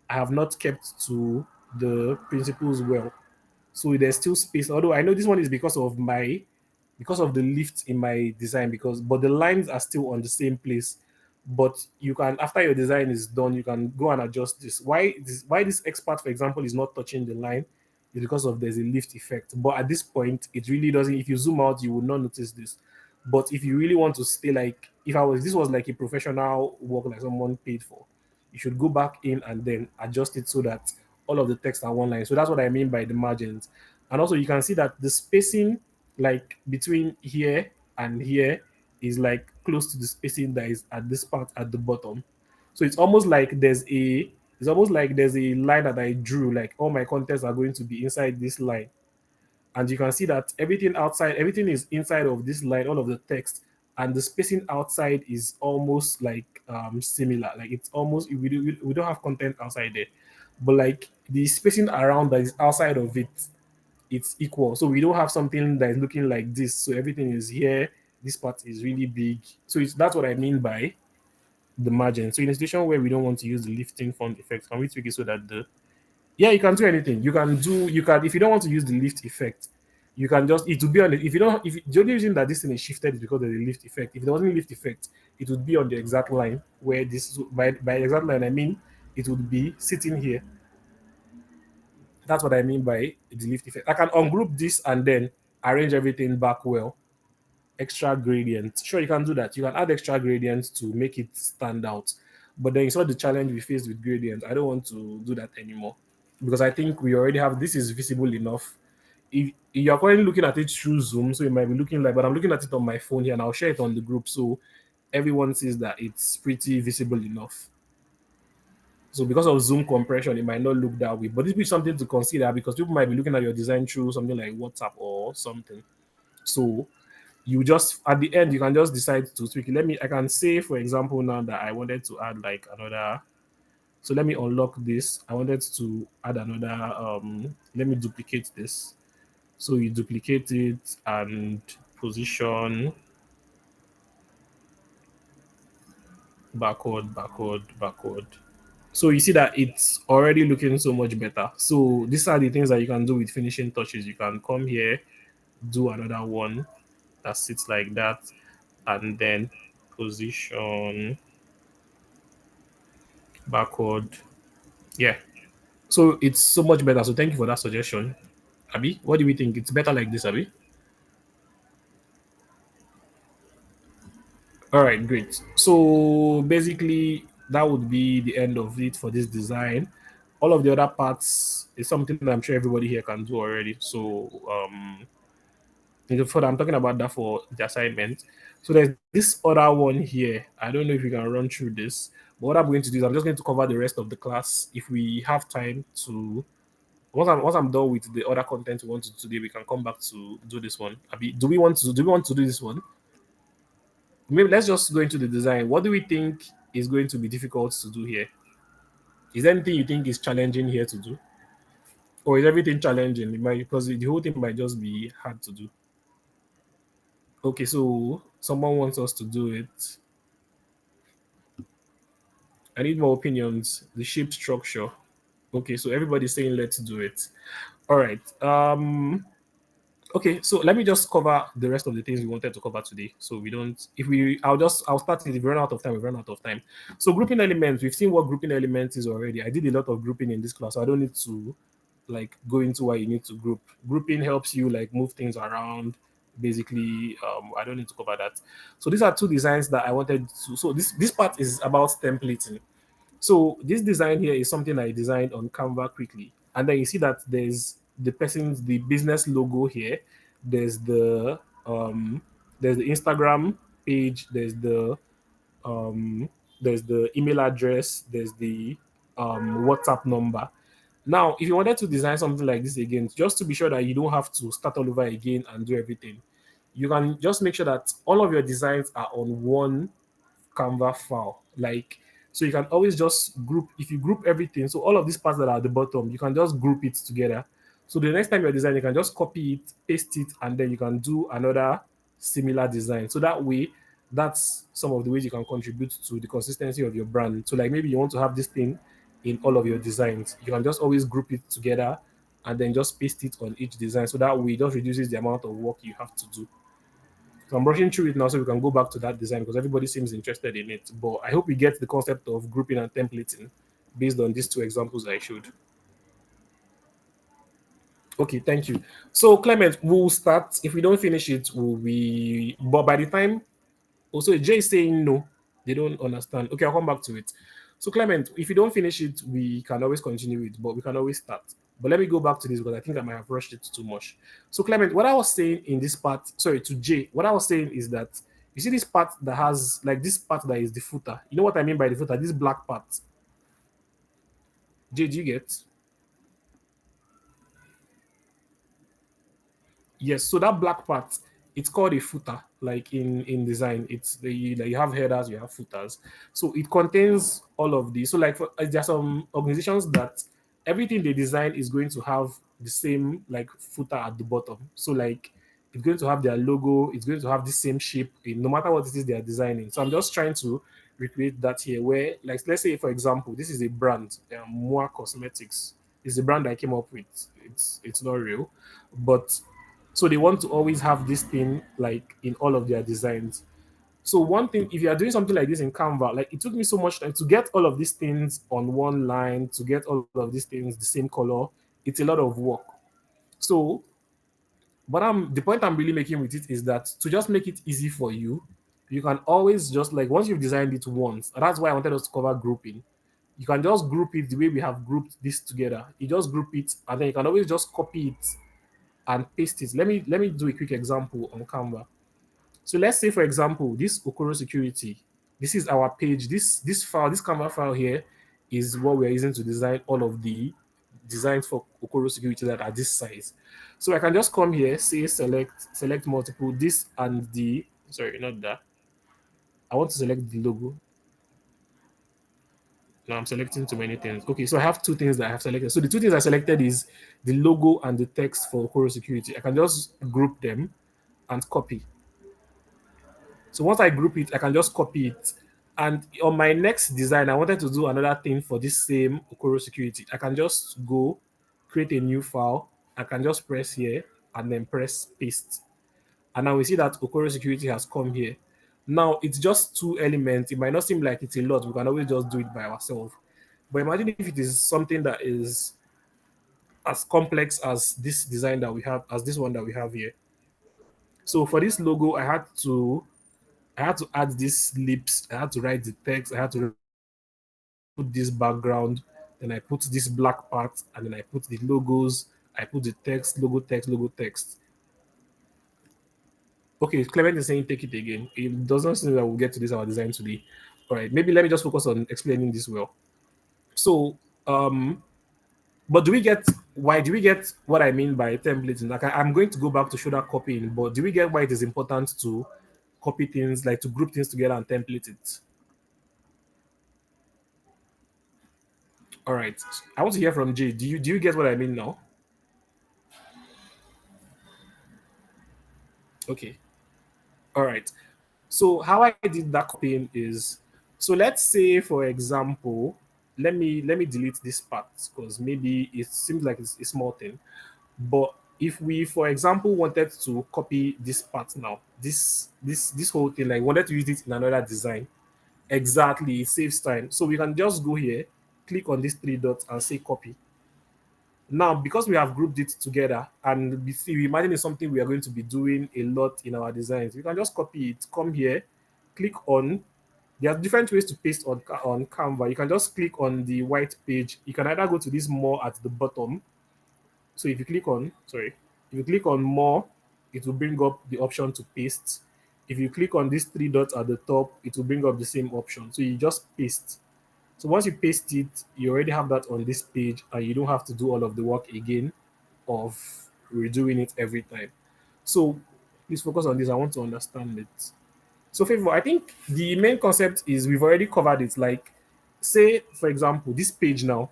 I have not kept to the principles well. So there's still space. Although I know this one is because of the lift in my design, because but the lines are still on the same place. But you can, after your design is done, you can go and adjust this. Why this expert, for example, is not touching the line is because of there's a lift effect. But at this point, it really doesn't. If you zoom out, you will not notice this. But if you really want to stay like, if I was this was like a professional work like someone paid for, you should go back in and then adjust it so that all of the text are one line. So that's what I mean by the margins. And also you can see that the spacing like between here and here is like close to the spacing that is at this part at the bottom. So it's almost like there's a line that I drew, like all my contents are going to be inside this line. And you can see that everything is inside of this line, all of the text, and the spacing outside is almost like similar. Like it's almost we don't have content outside there, but like the spacing around that is outside of it, it's equal. So we don't have something that is looking like this. So everything is here. This part is really big. So that's what I mean by the margin. So in a situation where we don't want to use the lifting font effect, can we tweak it so that the yeah, you can do anything. You can if you don't want to use the lift effect, you can just it will be on the if you don't if the only reason that this thing is shifted is because of the lift effect. If there wasn't lift effect, it would be on the exact line where this by exact line I mean it would be sitting here. That's what I mean by the lift effect. I can ungroup this and then arrange everything back well. Extra gradient. Sure, you can do that. You can add extra gradients to make it stand out. But then you saw the challenge we faced with gradients. I don't want to do that anymore because I think we already have this is visible enough. If you're currently looking at it through Zoom, so it might be looking like, but I'm looking at it on my phone here and I'll share it on the group so everyone sees that it's pretty visible enough. So because of Zoom compression, it might not look that way. But this is something to consider because people might be looking at your design through something like WhatsApp or something. So you just at the end you can just decide to tweak it. I can say for example now that I wanted to add like another, so let me unlock this. I wanted to add another let me duplicate this. So you duplicate it and position backward. So you see that it's already looking so much better. So these are the things that you can do with finishing touches. You can come here, do another one that sits like that, and then position backward. Yeah. So it's so much better. So thank you for that suggestion. Abby, what do we think? It's better like this, Abby? All right, great. So basically, that would be the end of it for this design. All of the other parts is something that I'm sure everybody here can do already. So further, I'm talking about that for the assignment. So there's this other one here. I don't know if we can run through this, but what I'm going to do is I'm just going to cover the rest of the class if we have time to Once I'm done with the other content we want to do today, we can come back to do this one. Do we want to do this one? Maybe let's just go into the design. What do we think is going to be difficult to do here? Is there anything you think is challenging here to do? Or is everything challenging? It might, because the whole thing might just be hard to do. Okay, so someone wants us to do it. I need more opinions. The shape structure. Okay, so everybody's saying let's do it. All right. Okay, so let me just cover the rest of the things we wanted to cover today. So we don't, if we, I'll start it. If we run out of time, we run out of time. So grouping elements, we've seen what grouping elements is already. I did a lot of grouping in this class, so I don't need to like go into why you need to group. Grouping helps you like move things around. Basically, I don't need to cover that. So these are two designs that I wanted to. So this part is about templating. So this design here is something I designed on Canva quickly. And then you see that the business logo here. There's the um there's the Instagram page, um there's the email address, there's the WhatsApp number. Now, if you wanted to design something like this again, just to be sure that you don't have to start all over again and do everything, you can just make sure that all of your designs are on one Canva file. Like, so you can always just group, if you group everything, so all of these parts that are at the bottom, you can just group it together. So the next time you're designing, you can just copy it, paste it, and then you can do another similar design. So that way, that's some of the ways you can contribute to the consistency of your brand. So like maybe you want to have this thing in all of your designs. You can just always group it together and then just paste it on each design. So that way it just reduces the amount of work you have to do. So I'm rushing through it now so we can go back to that design because everybody seems interested in it. But I hope we get the concept of grouping and templating based on these two examples I showed. Okay, thank you. So Clement, we'll start. If we don't finish it, we'll be, but by the time, also Jay is saying no, they don't understand. Okay, I'll come back to it. So Clement, if you don't finish it, we can always continue it, but we can always start. But let me go back to this because I think I might have rushed it too much. So Clement, what I was saying in this part, sorry, to Jay, what I was saying is that you see this part that has like this part that is the footer. You know what I mean by the footer? This black part. Jay, do you get? Yes, so that black part, it's called a footer. Like in design, it's the like you have headers, you have footers. So it contains all of these. So like there are some organizations that everything they design is going to have the same like footer at the bottom. So like it's going to have their logo, it's going to have the same shape no matter what it is they are designing. So I'm just trying to recreate that here where like let's say for example, this is a brand, Moa Cosmetics. It's a brand I came up with. It's not real, but so they want to always have this thing like in all of their designs. So one thing, if you are doing something like this in Canva, like it took me so much time to get all of these things on one line, to get all of these things the same color. It's a lot of work. So the point I'm really making with it is that to just make it easy for you, you can always just like once you've designed it once, and that's why I wanted us to cover grouping. You can just group it the way we have grouped this together. You just group it, and then you can always just copy it and paste it. Let me do a quick example on Canva. So let's say, for example, this Okoro security. This is our page. This file, this Canva file here, is what we're using to design all of the designs for Okoro security that are this size. So I can just come here, say select multiple, this and the sorry, not that. I want to select the logo. Now I'm selecting too many things. Okay, so I have two things that I have selected. So the two things I selected is the logo and the text for Okoro security. I can just group them and copy. So once I group it, I can just copy it. And on my next design, I wanted to do another thing for this same Okoro security. I can just go create a new file. I can just press here and then press paste. And now we see that Okoro security has come here. Now it's just two elements. It might not seem like it's a lot. We can always just do it by ourselves. But imagine if it is something that is as complex as this design that we have, as this one that we have here. So for this logo, I had to add these lips. I had to write the text. I had to put this background. Then I put this black part, and then I put the logos. I put the text, logo text, logo text. Okay, Clement is saying take it again. It does not seem that we'll get to this our design today. All right, maybe let me just focus on explaining this well. So, but do we get why do we get what I mean by templating? Like I'm going to go back to show that copying, but do we get why it is important to copy things, like to group things together and template it? All right. I want to hear from Jay. Do you get what I mean now? Okay. All right. So how I did that copying is, so let's say for example, let me delete this part because maybe it seems like it's a small thing. But if we, for example, wanted to copy this part now, this whole thing, like wanted to use it in another design, exactly, it saves time. So we can just go here, click on these three dots and say copy. Now, because we have grouped it together and we imagine it's something we are going to be doing a lot in our designs, we can just copy it, come here, click on. There are different ways to paste on Canva. You can just click on the white page. You can either go to this more at the bottom. So if you click on, sorry, if you click on more, it will bring up the option to paste. If you click on these three dots at the top, it will bring up the same option. So you just paste. So once you paste it, you already have that on this page and you don't have to do all of the work again of redoing it every time. So please focus on this. I want to understand it. So favor, I think the main concept is we've already covered it. Like, say for example, this page now,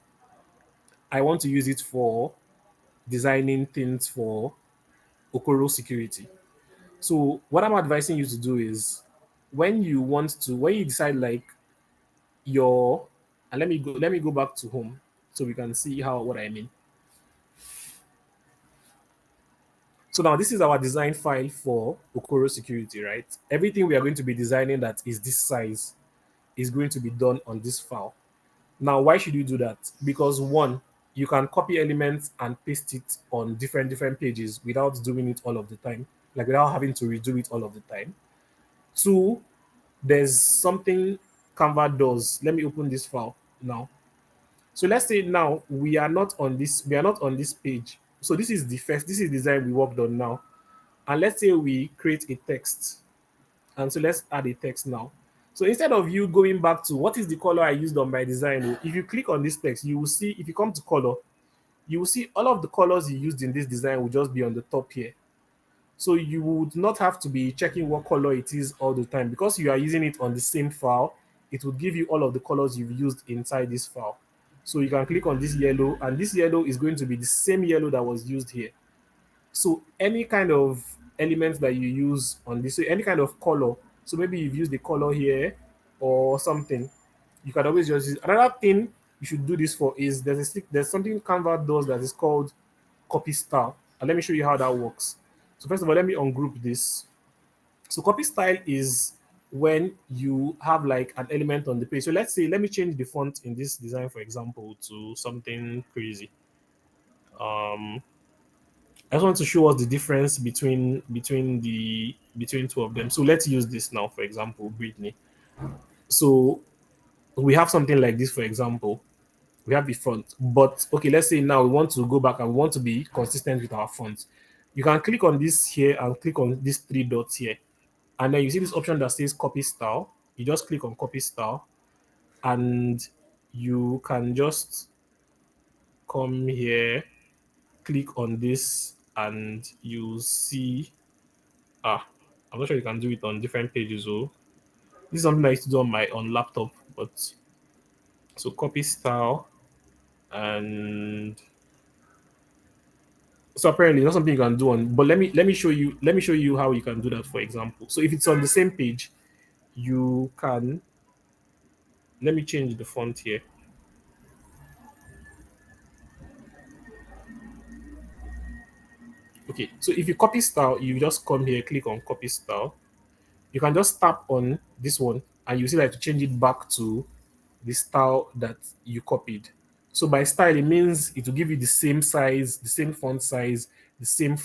I want to use it for designing things for Okoro security. So what I'm advising you to do is when you decide like your, and let me go back to home so we can see how what I mean. So now this is our design file for Okoro security, right? Everything we are going to be designing that is this size is going to be done on this file. Now, why should you do that? Because one, you can copy elements and paste it on different pages without doing it all of the time, like without having to redo it all of the time. Two, there's something Canva does. Let me open this file now. So let's say now we are not on this page. So this is design we worked on now. And let's say we create a text. And so let's add a text now. So instead of you going back to what is the color I used on my design, if you click on this text, you will see, if you come to color, you will see all of the colors you used in this design will just be on the top here. So you would not have to be checking what color it is all the time because you are using it on the same file. It would give you all of the colors you've used inside this file. So you can click on this yellow, and this yellow is going to be the same yellow that was used here. So any kind of element that you use on this, so any kind of color. So maybe you've used the color here or something. You can always just use. Another thing you should do this for is there's something Canva does that is called copy style. And let me show you how that works. So first of all, let me ungroup this. So copy style is when you have like an element on the page. So let's say, let me change the font in this design, for example, to something crazy. Um, I just want to show us the difference between two of them. So let's use this now, for example, Britney. So we have something like this, for example. We have the font, but okay, let's say now we want to go back and we want to be consistent with our font. You can click on this here and click on these three dots here, and then you see this option that says copy style. You just click on copy style, and you can just come here, click on this, and you see. I'm not sure you can do it on different pages. Oh, this is something I used to do on my on laptop, but so copy style, and so apparently not something you can do on. But let me show you how you can do that. For example, so if it's on the same page, you can. Let me change the font here. Okay, so if you copy style, you just come here, click on copy style. You can just tap on this one, and you see that to change it back to the style that you copied. So by style, it means it will give you the same size, the same font, the same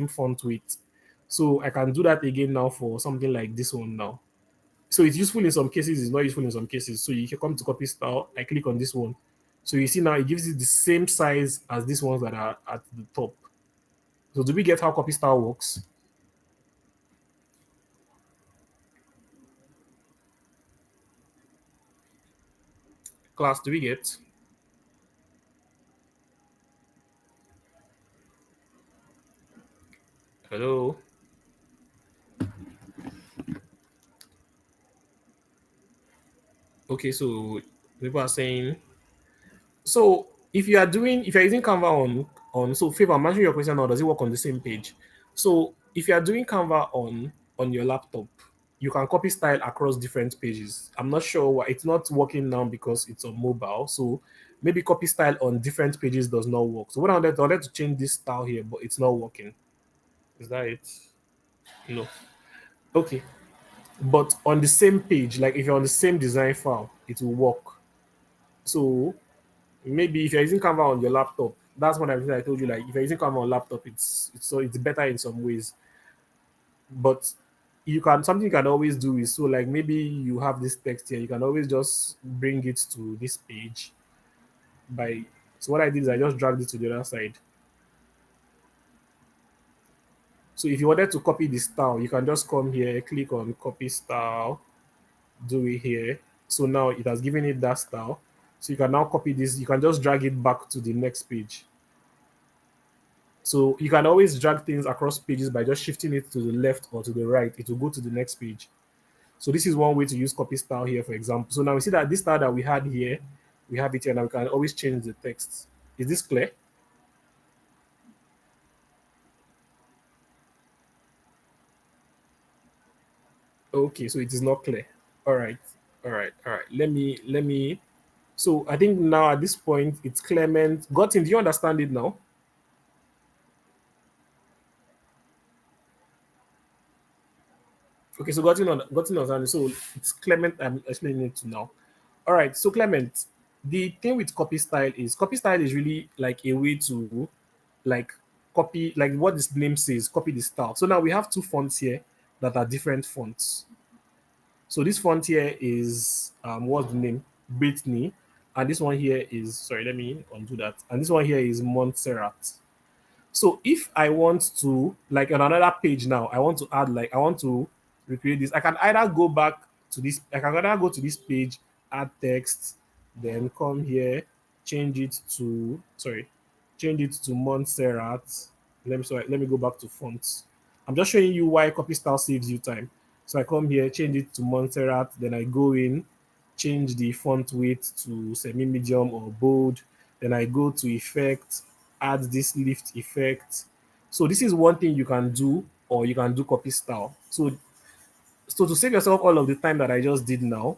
font weight. So I can do that again now for something like this one now. So it's useful in some cases, it's not useful in some cases. So you can come to copy style, I click on this one. So you see now it gives you the same size as these ones that are at the top. So do we get how copy style works? Class, do we get? Okay, so people are saying, so if you're using Canva on so favor, I'm answering your question now. Does it work on the same page? So if you are doing Canva on your laptop, you can copy style across different pages. I'm not sure why it's not working now because it's on mobile. So maybe copy style on different pages does not work. So what I wanted to change this style here, but it's not working. Is that it? No. Okay. But on the same page, like if you're on the same design file, it will work. So maybe if you're using Canva on your laptop, that's one of the things I told you. Like if you're using Canva on laptop, it's better in some ways. But something you can always do is so like maybe you have this text here, you can always just bring it to this page by so what I did is I just dragged it to the other side. So if you wanted to copy the style, you can just come here, click on copy style, do it here. So now it has given it that style. So you can now copy this, you can just drag it back to the next page. So you can always drag things across pages by just shifting it to the left or to the right. It will go to the next page. So this is one way to use copy style here, for example. So now we see that this style that we had here, we have it here. Now we can always change the text. Is this clear? Okay, so it is not clear. All right, all right, all right. Let me. So I think now at this point it's Clement. Gotin, do you understand it now? Okay, so Gotin understand it. So it's Clement. I'm explaining it to now. All right, so Clement, the thing with copy style is really like a way to like copy like what this name says, copy the style. So now we have two fonts here that are different fonts. So this font here is what's the name? Brittany. And this one here is sorry, let me undo that. And this one here is Montserrat. So if I want to, like on another page now, I want to add, like, I want to recreate this, I can either go back to this, I can either go to this page, add text, then come here, change it to, sorry, change it to Montserrat. Let me go back to fonts. I'm just showing you why copy style saves you time. So I come here, change it to Montserrat, then I go in, change the font weight to semi-medium or bold, then I go to effect, add this lift effect. So this is one thing you can do, or you can do copy style. So to save yourself all of the time that I just did now,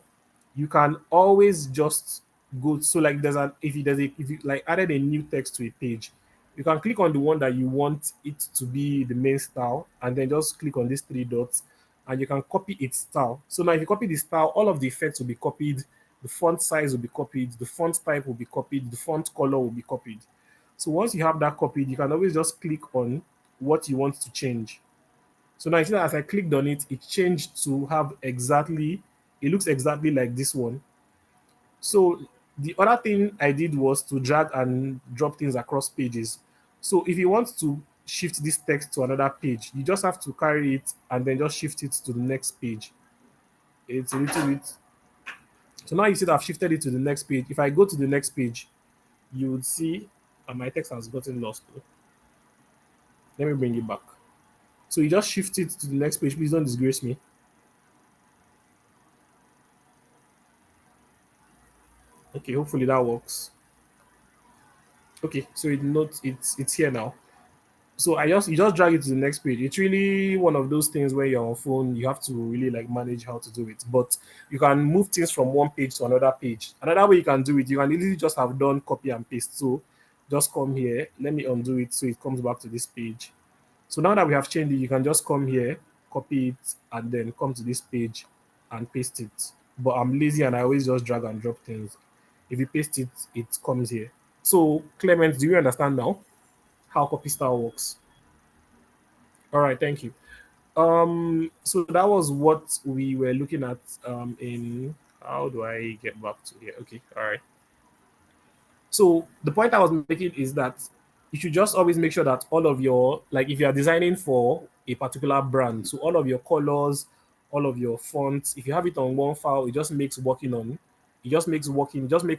you can always just go. So like if you like added a new text to a page, you can click on the one that you want it to be the main style, and then just click on these three dots, and you can copy its style. So now if you copy the style, all of the effects will be copied, the font size will be copied, the font type will be copied, the font color will be copied. So once you have that copied, you can always just click on what you want to change. So now you see that as I clicked on it, it changed to have exactly, it looks exactly like this one. So the other thing I did was to drag and drop things across pages. So if you want to shift this text to another page, you just have to carry it and then just shift it to the next page. It's a little bit. So now you see that I've shifted it to the next page. If I go to the next page, you would see my text has gotten lost. Let me bring it back. So you just shift it to the next page. Please don't disgrace me. Okay, hopefully that works. Okay, so it's here now. So you just drag it to the next page. It's really one of those things where you're on phone, you have to really like manage how to do it. But you can move things from one page to another page. Another way you can do it, you can easily just have done copy and paste. So just come here. Let me undo it so it comes back to this page. So now that we have changed it, you can just come here, copy it, and then come to this page and paste it. But I'm lazy and I always just drag and drop things. If you paste it, it comes here. So Clement, do you understand now how copy style works? All right, thank you. So that was what we were looking at in how do I get back to here? Okay, all right. So the point I was making is that you should just always make sure that all of your, like if you are designing for a particular brand, so all of your colors, all of your fonts, if you have it on one file, it just makes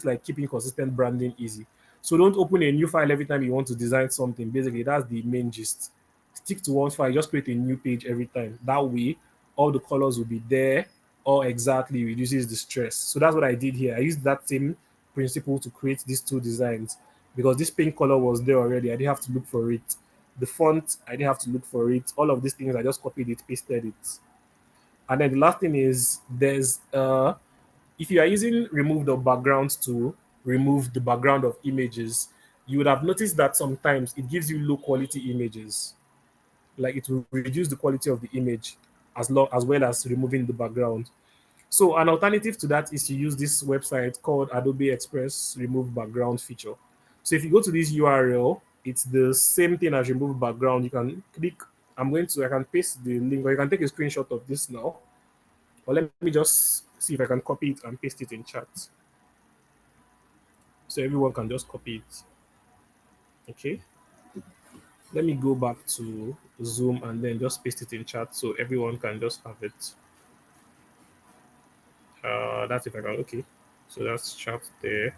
like keeping consistent branding easy. So don't open a new file every time you want to design something. Basically, that's the main gist. Stick to one file, just create a new page every time. That way, all the colors will be there, or exactly reduces the stress. So that's what I did here. I used that same principle to create these two designs because this pink color was there already. I didn't have to look for it. The font, I didn't have to look for it. All of these things, I just copied it, pasted it. And then the last thing is there's if you are using remove the background to remove the background of images, you would have noticed that sometimes it gives you low quality images. Like it will reduce the quality of the image as well as removing the background. So an alternative to that is to use this website called Adobe Express Remove Background feature. So if you go to this URL, it's the same thing as remove background. You can click. I can paste the link, or you can take a screenshot of this now. Or let me just see if I can copy it and paste it in chat. So everyone can just copy it. Okay. Let me go back to Zoom and then just paste it in chat so everyone can just have it. That's if I can. Okay. So that's chat there.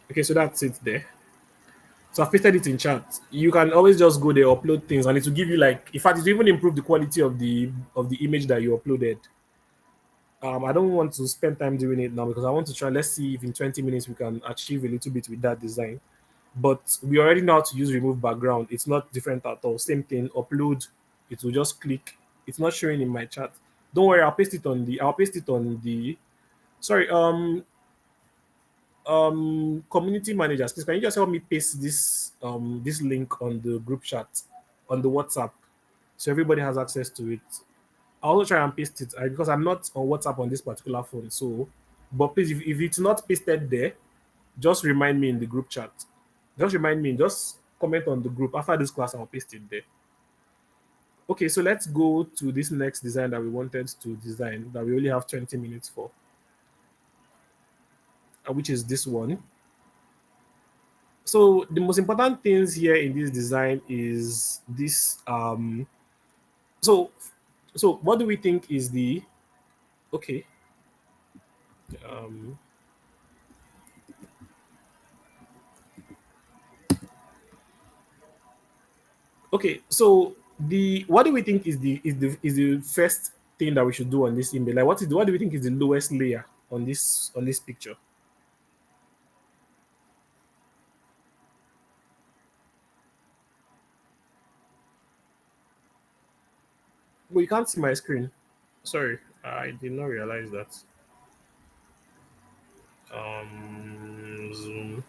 Okay, so that's it there. So I've pasted it in chat. You can always just go there, upload things, and it will give you like, in fact, it will even improve the quality of the image that you uploaded. I don't want to spend time doing it now because I want to try. Let's see if in 20 minutes we can achieve a little bit with that design. But we already know how to use remove background. It's not different at all. Same thing. Upload. It will just click. It's not showing in my chat. Don't worry. I'll paste it on the. Sorry. Community managers, please can you just help me paste this link on the group chat on the WhatsApp so everybody has access to it. I'll also try and paste it because I'm not on WhatsApp on this particular phone. So, but please, if it's not pasted there, just remind me in the group chat. Just remind me. Just comment on the group after this class. I'll paste it there. Okay, so let's go to this next design that we wanted to design that we only have 20 minutes for, which is this one. So the most important things here in this design is this so so what do we think is the okay um okay, so the what do we think is the first thing that we should do on this image? Like what do we think is the lowest layer on this picture? Well, you can't see my screen. Sorry, I did not realize that. Zoom,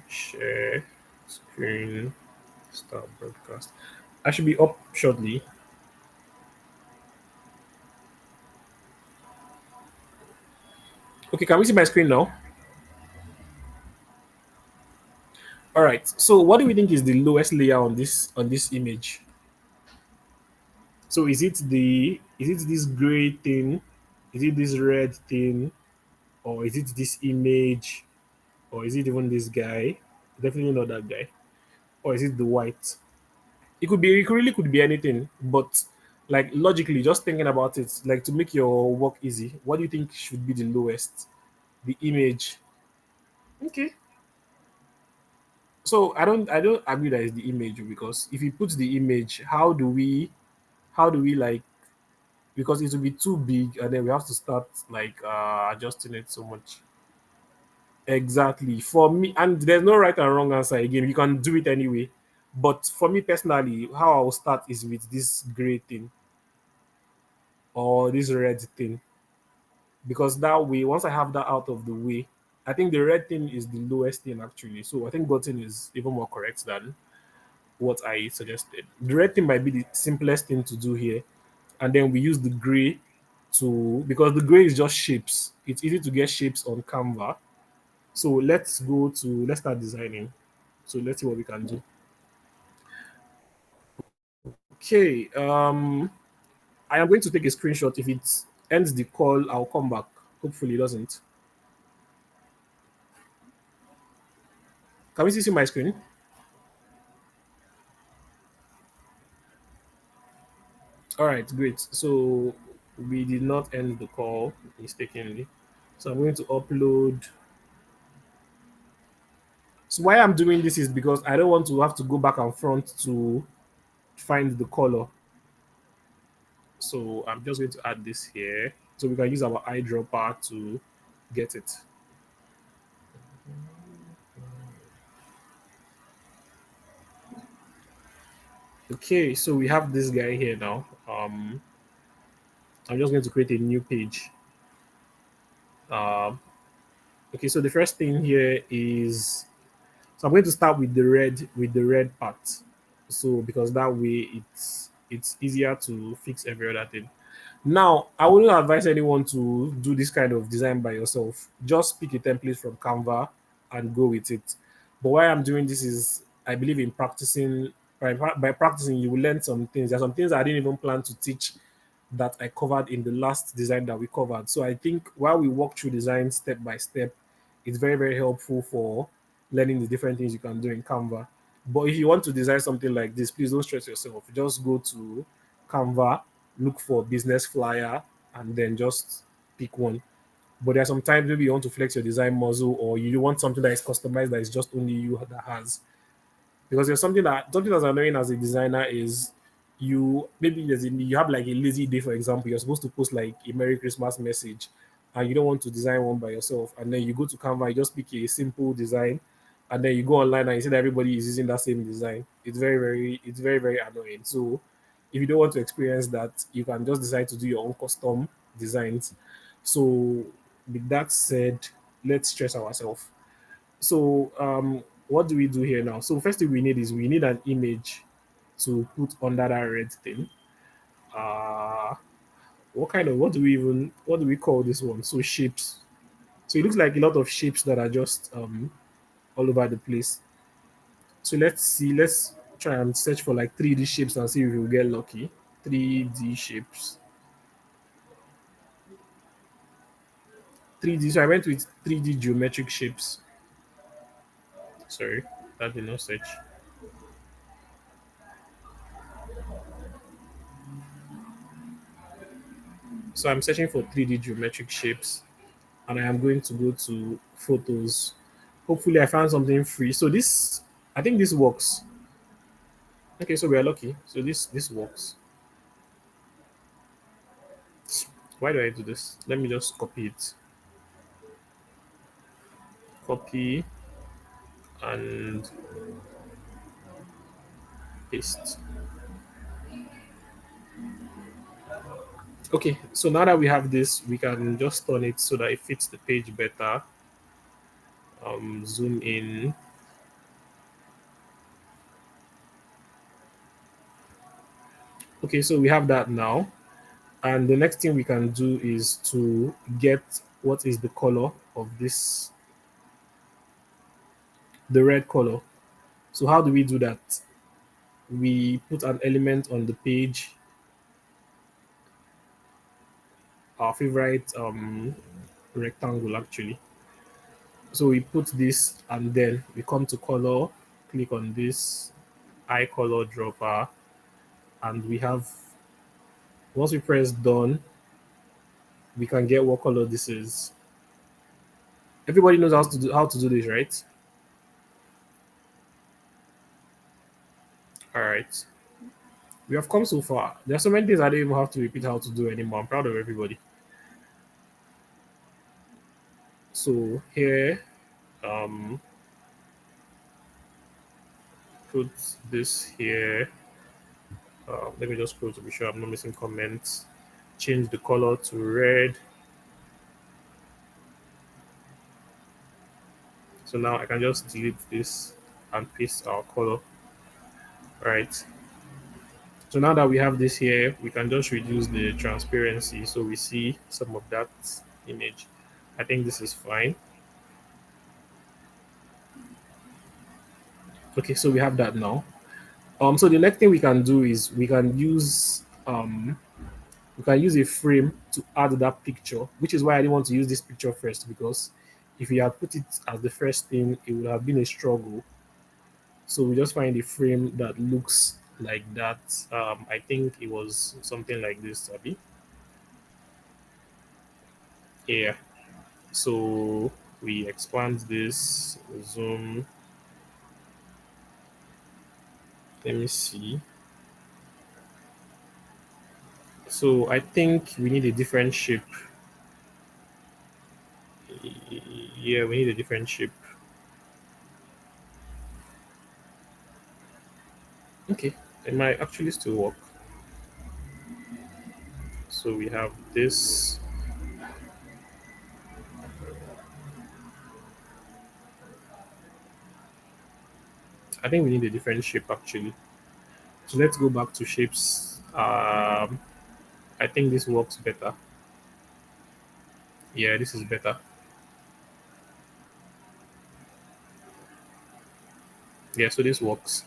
share screen, start broadcast. I should be up shortly. Okay, can we see my screen now? All right. So what do we think is the lowest layer on this image? So is it this gray thing? Is it this red thing? Or is it this image? Or is it even this guy? Definitely not that guy. Or is it the white? It really could be anything, but like logically, just thinking about it, like to make your work easy, what do you think should be the lowest? The image. Okay. So I don't agree that it's the image because if you put the image, how do we like because it will be too big and then we have to start like adjusting it so much. Exactly. For me, and there's no right and wrong answer again. You can do it anyway. But for me personally, how I will start is with this gray thing or this red thing. Because that way, once I have that out of the way, I think the red thing is the lowest thing actually. So I think gotten is even more correct than what I suggested. The red thing might be the simplest thing to do here. And then we use the gray to because the gray is just shapes. It's easy to get shapes on Canva. So let's start designing. So let's see what we can do. Okay. I am going to take a screenshot. If it ends the call, I'll come back. Hopefully it doesn't. Can we see my screen? All right, great. So we did not end the call mistakenly. So I'm going to upload. So why I'm doing this is because I don't want to have to go back and front to find the color. So I'm just going to add this here. So we can use our eyedropper to get it. Okay, so we have this guy here now. I'm just going to create a new page. Um, okay, so the first thing here is, so I'm going to start with the red part. So because that way it's easier to fix every other thing. Now, I wouldn't advise anyone to do this kind of design by yourself. Just pick a template from Canva and go with it. But why I'm doing this is I believe in practicing. By practicing, you will learn some things. There are some things I didn't even plan to teach that I covered in the last design that we covered. So I think while we walk through design step by step, it's very, very helpful for learning the different things you can do in Canva. But if you want to design something like this, please don't stress yourself. Just go to Canva, look for business flyer, and then just pick one. But there are some times maybe you want to flex your design muscle, or you want something that is customized that is just only you that has. Because there's something that's annoying as a designer is you maybe you have like a lazy day, for example, you're supposed to post like a Merry Christmas message and you don't want to design one by yourself, and then you go to Canva, you just pick a simple design, and then you go online and you see that everybody is using that same design. It's very, very annoying. So if you don't want to experience that, you can just decide to do your own custom designs. So with that said, let's stress ourselves. So what do we do here now? So first thing we need is we need an image to put under that red thing. Uh what do we call this one? So shapes. So it looks like a lot of shapes that are just all over the place. So let's try and search for like 3D shapes and see if we'll get lucky. 3D shapes. 3D. So I went with 3D geometric shapes. Sorry, that did not search. So I'm searching for 3D geometric shapes, and I am going to go to photos. Hopefully, I found something free. So this, I think this works. Okay, so we are lucky. So this works. Why do I do this? Let me just copy it. Copy and paste. Okay, so now that we have this, we can just turn it so that it fits the page better. Zoom in. Okay, so we have that now. And the next thing we can do is to get what is the color of this, the red color. So how do we do that? We put an element on the page, our favorite rectangle actually. So we put this and then we come to color, click on this eye color dropper, and we have, once we press done, we can get what color this is. Everybody knows how to do this, right? All right. We have come so far. There are so many things I don't even have to repeat how to do anymore. I'm proud of everybody. So here, um, put this here. Let me just scroll to be sure I'm not missing comments. Change the color to red. So now I can just delete this and paste our color. Right. So now that we have this here, we can just reduce the transparency so we see some of that image. I think this is fine. Okay, so we have that now. So the next thing we can do is we can use a frame to add that picture, which is why I didn't want to use this picture first, because if we had put it as the first thing, it would have been a struggle. So we just find a frame that looks like that. I think it was something like this, Abby. Yeah. So we expand this, zoom. Let me see. So I think we need a different shape. Yeah, we need a different shape. Okay, it might actually still work. So we have this. I think we need a different shape actually. So let's go back to shapes. I think this works better. Yeah, this is better. Yeah, so this works.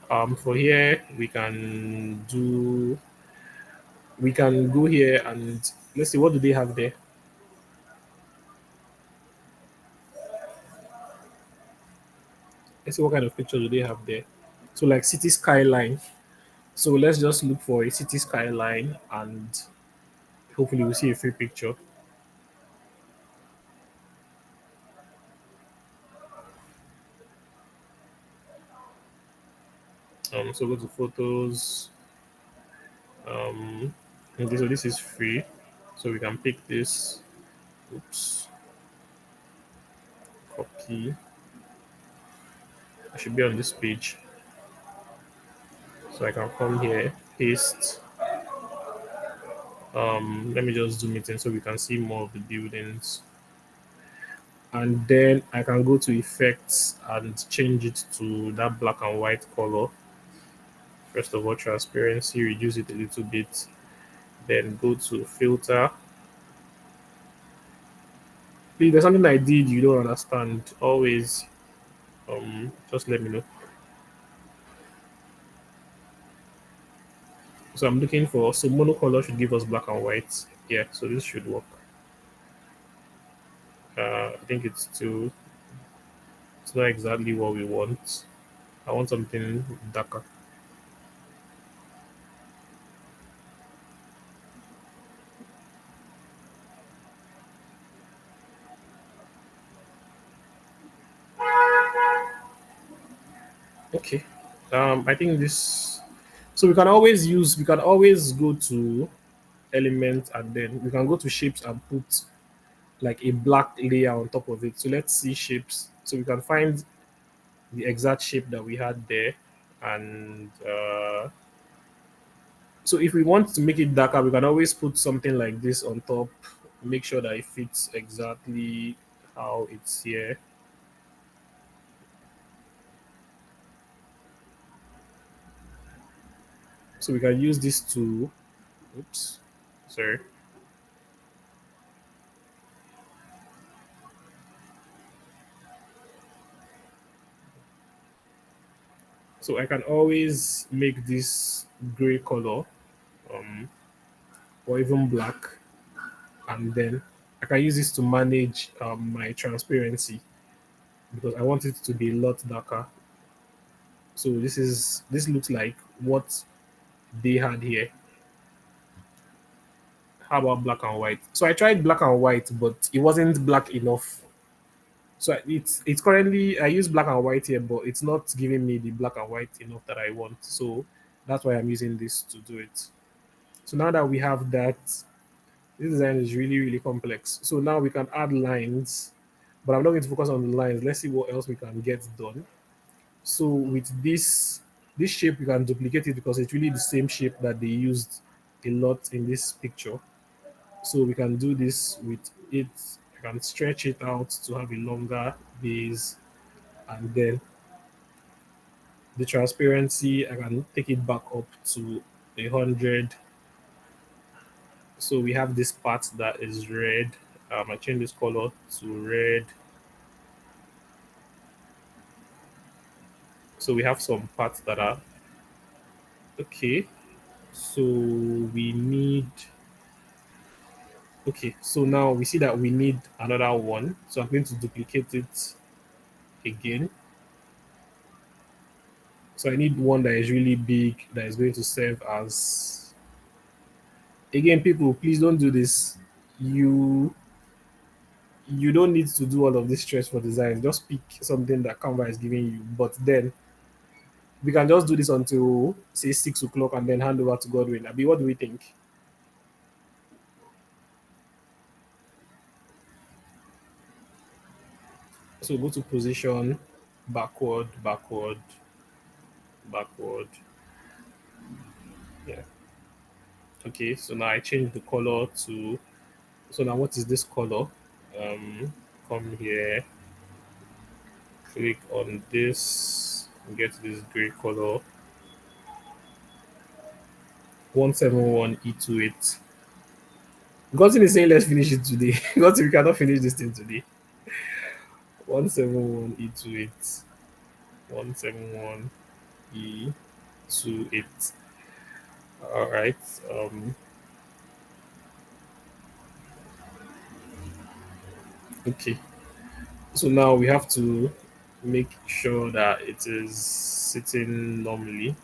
For here, we can go here and let's see what do they have there. Let's see what kind of picture do they have there. So like city skyline. So let's just look for a city skyline and hopefully we'll see a free picture. So go to photos. Um, okay, so this is free. So we can pick this. Oops, copy. I should be on this page. So I can come here, paste. Let me just zoom it in so we can see more of the buildings. And then I can go to effects and change it to that black and white color. First of all, transparency, reduce it a little bit. Then go to filter. Please, there's something I did you don't understand. Always, just let me know. So I'm looking for so monocolor should give us black and white. Yeah, so this should work. I think it's not exactly what we want. I want something darker. Okay. I think this. So we can always go to element and then we can go to shapes and put like a black layer on top of it. So let's see shapes. So we can find the exact shape that we had there, and so if we want to make it darker, we can always put something like this on top, make sure that it fits exactly how it's here. So we can use this to, oops, sorry. So I can always make this gray color, um, or even black, and then I can use this to manage my transparency because I want it to be a lot darker. So this looks like what they had here. How about black and white? So I tried black and white, but it wasn't black enough. So it's currently I use black and white here, but it's not giving me the black and white enough that I want. So that's why I'm using this to do it. So now that we have that, this design is really complex. So now we can add lines, but I'm not going to focus on the lines. Let's see what else we can get done. So with this shape, we can duplicate it because it's really the same shape that they used a lot in this picture. So we can do this with it. I can stretch it out to have a longer base, and then the transparency, I can take it back up to 100. So we have this part that is red. I change this color to red. So we have some parts that are okay. So we need okay. So now we see that we need another one. So I'm going to duplicate it again. So I need one that is really big that is going to serve as again people please don't do this. You you don't need to do all of this stress for design. Just pick something that Canva is giving you. But then We can just do this until say 6 o'clock and then hand over to Godwin. Abi, what do we think? So go to position, backward, backward, backward. Yeah. Okay. So now I change the color to. So now what is this color? Um, Come here, click on this, get this gray color. 171E28. Gotten is saying let's finish it today. Gotten, we cannot finish this thing today. 171E28. 171E28. All right. Um, okay. So now we have to make sure that it is sitting normally.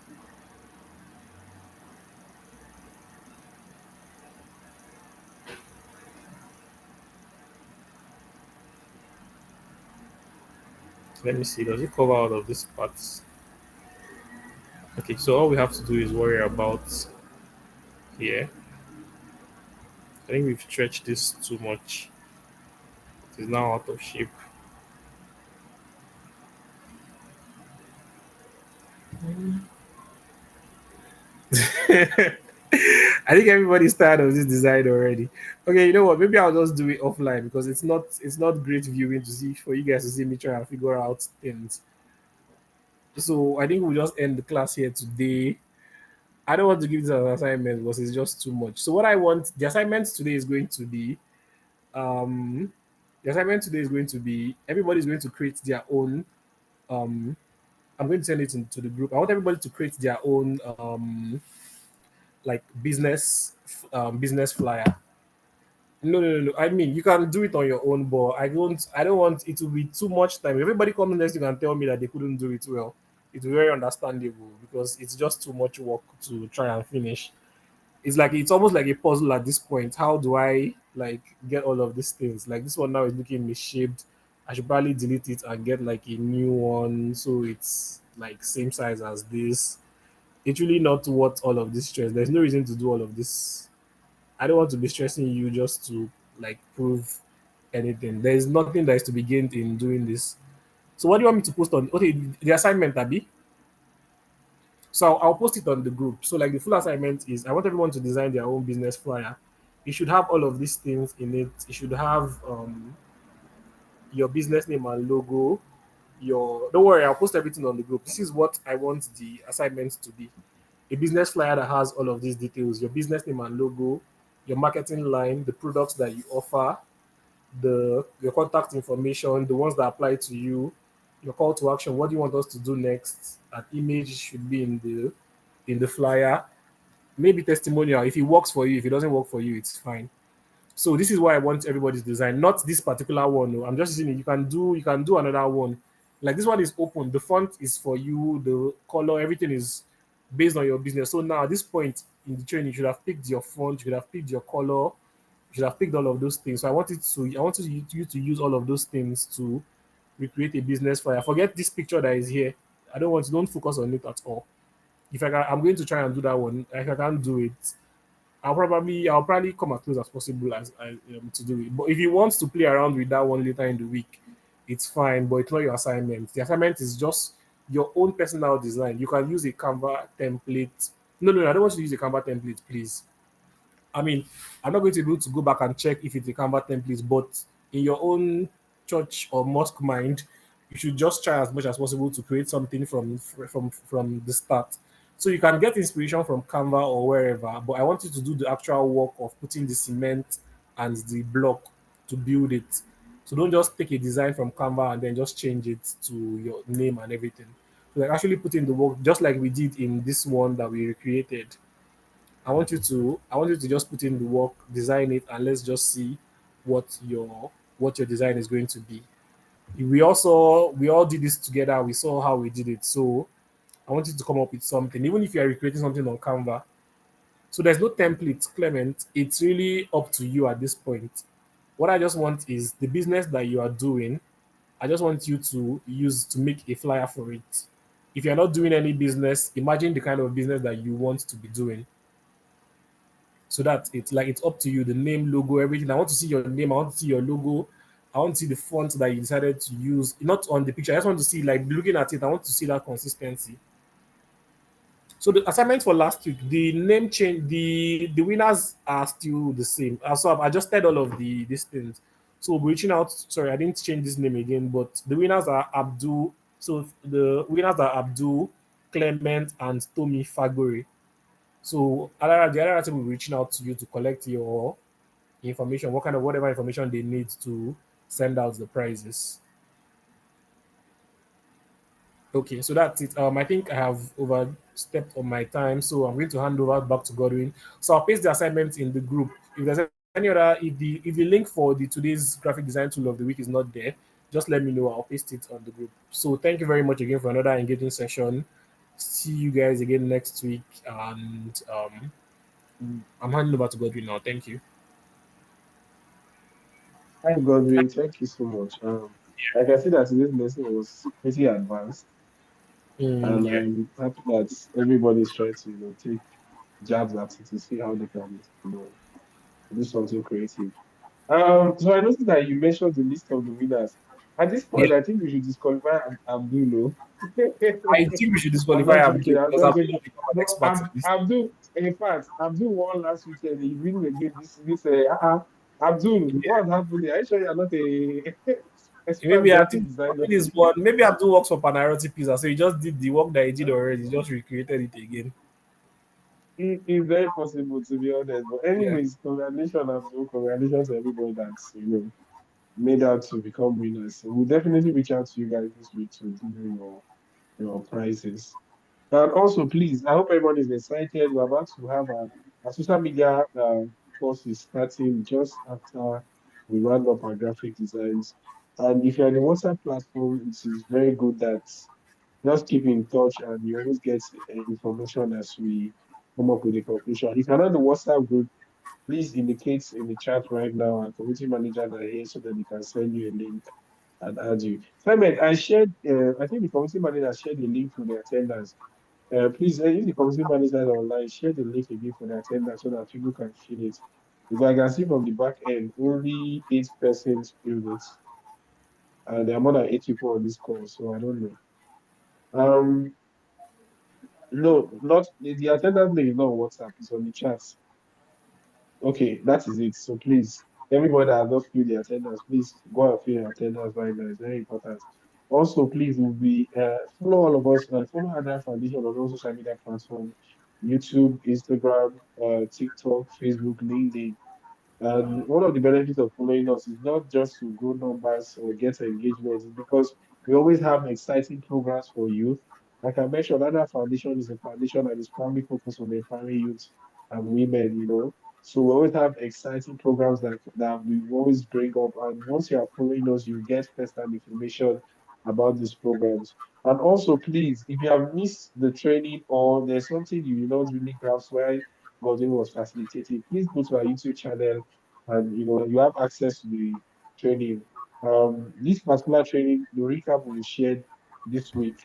Let me see. Does it cover all of these parts? Okay. So all we have to do is worry about here. I think we've stretched this too much. It is now out of shape. I think everybody's tired of this design already. Okay, you know what? Maybe I'll just do it offline because it's not great viewing to see for you guys to see me try and figure out things. So I think we'll just end the class here today. I don't want to give this as an assignment because it's just too much. So what I want the assignment today is going to be um the assignment today is going to be everybody's going to create their own um I'm going to send it into the group. I want everybody to create their own like business flyer. No, no, no, no. I mean, you can do it on your own, but I don't want it to be too much time. Everybody coming next, you can tell me that they couldn't do it well. It's very understandable because it's just too much work to try and finish. It's almost like a puzzle at this point. How do I like get all of these things? Like this one now is looking misshaped. I should probably delete it and get like a new one so it's like same size as this. It's really not worth all of this stress. There's no reason to do all of this. I don't want to be stressing you just to like prove anything. There is nothing that is to be gained in doing this. So what do you want me to post on? Okay, the assignment, Abby. So I'll post it on the group. So like the full assignment is I want everyone to design their own business flyer. It should have all of these things in it. It should have your business name and logo. Your don't worry, I'll post everything on the group. This is what I want the assignment to be. A business flyer that has all of these details, your business name and logo, your marketing line, the products that you offer, the your contact information, the ones that apply to you, your call to action, what do you want us to do next. An image should be in the flyer. Maybe testimonial. If it works for you, if it doesn't work for you, it's fine. So this is why I want everybody's design, not this particular one. No. I'm just using it. You can do another one. Like this one is open. The font is for you, the color, everything is based on your business. So now at this point in the training, you should have picked your font, you should have picked your color, you should have picked all of those things. So I wanted you to use all of those things to recreate a business flyer. Forget this picture that is here. Don't focus on it at all. If I'm going to try and do that one. If I can't do it, I'll probably come as close as possible as to do it. But if you want to play around with that one later in the week, it's fine. But it's not your assignment. The assignment is just your own personal design. You can use a Canva template. No, no, no, I don't want you to use a Canva template, please. I mean, I'm not going to be able to go back and check if it's a Canva template, but in your own church or mosque mind, you should just try as much as possible to create something from the start. So you can get inspiration from Canva or wherever, but I want you to do the actual work of putting the cement and the block to build it. So don't just take a design from Canva and then just change it to your name and everything. So like actually put in the work, just like we did in this one that we recreated. I want you to just put in the work, design it, and let's just see what your design is going to be. We all did this together. We saw how we did it. So I want you to come up with something, even if you are recreating something on Canva. So there's no template, Clement. It's really up to you at this point. What I just want is the business that you are doing. I just want you to use to make a flyer for it. if you're not doing any business, imagine the kind of business that you want to be doing. So that it's like it's up to you, the name, logo, everything. I want to see your name, I want to see your logo, I want to see the font that you decided to use, not on the picture. I just want to see, like, looking at it, I want to see that consistency. So the assignment for last week, the name change, the winners are still the same. So I've adjusted all of the these things. So we're reaching out. Sorry, I didn't change this name again, but the winners are Abdul. So the winners are Abdul, Clement, and Tommy Fagori. So Adara, the other team will be reaching out to you to collect your information, what kind of whatever information they need to send out the prizes. Okay, so that's it. I think I have overstepped on my time, so I'm going to hand over back to Godwin. So I'll paste the assignment in the group. If there's any other, if the link for the today's graphic design tool of the week is not there, just let me know. I'll paste it on the group. So thank you very much again for another engaging session. See you guys again next week, and I'm handing over to Godwin now. Thank you. Hi, Godwin. Thank you so much. I can see that today's lesson was pretty advanced, and Yeah. I'm happy that everybody's trying to, take jabs at it to see how they can, do something creative. So I noticed that you mentioned the list of the winners. At this Yeah. point, I think we should disqualify Abdul. I think we should I'm disqualify not Abdul joking. I'm because not Abdul joking. has become an No, expert in this. Abdul. In fact, Abdul won last weekend. He winning again this. Abdul, Yeah. what's happening? Are you sure you're not a expert Maybe I graphic think designer? this one. Maybe Abdul works for Panaroti Pizza, so he just did the work that he did already. He just recreated it again. It's very possible, to be honest. But Yeah. anyways, congratulations, Abdul. Congratulations to everybody that's made out to become winners. So we'll definitely reach out to you guys this week to give you your prizes. And also, please, I hope everyone is excited. We're about to have a social media course is starting just after we round up our graphic designs. And if you're on the WhatsApp platform, it is very good that just keep in touch and you always get information as we come up with a conclusion. If you're not in the WhatsApp group, please indicate in the chat right now, and community managers are here so that they can send you a link and add you. Simon, I think the community manager shared the link for the attendance. Please, if the community manager is online, share the link again for the attendance so that people can fill it. Because I can see from the back end, only 8 persons filled it. And there are more than 8 people on this call, so I don't know. Um, no, not the attendance link is not on WhatsApp, it's on the chat. Okay, that is it. So please, everybody that has not filled the attendance, please go and fill your attendance right now. It's very important. Also, please, we'll be follow all of us. Follow Adara Foundation on all social media platforms: YouTube, Instagram, TikTok, Facebook, LinkedIn. And one of the benefits of following us is not just to grow numbers or get engagement, it's because we always have exciting programs for youth. Like I mentioned, Adara Foundation is a foundation that is primarily focused on empowering youth and women. So we always have exciting programs that we always bring up. And once you are following us, you get first-hand information about these programs. And also, please, if you have missed the training or there's something you did not really grasp while Godwin was facilitating, please go to our YouTube channel and you have access to the training. This particular training, the recap will be shared this week.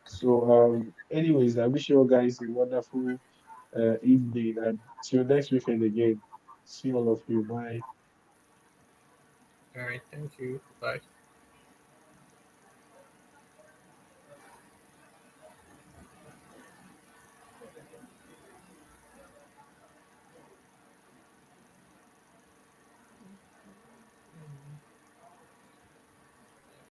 So, anyways, I wish you all guys a wonderful evening and till next weekend again. See all of you. Bye. All right. Thank you. Bye.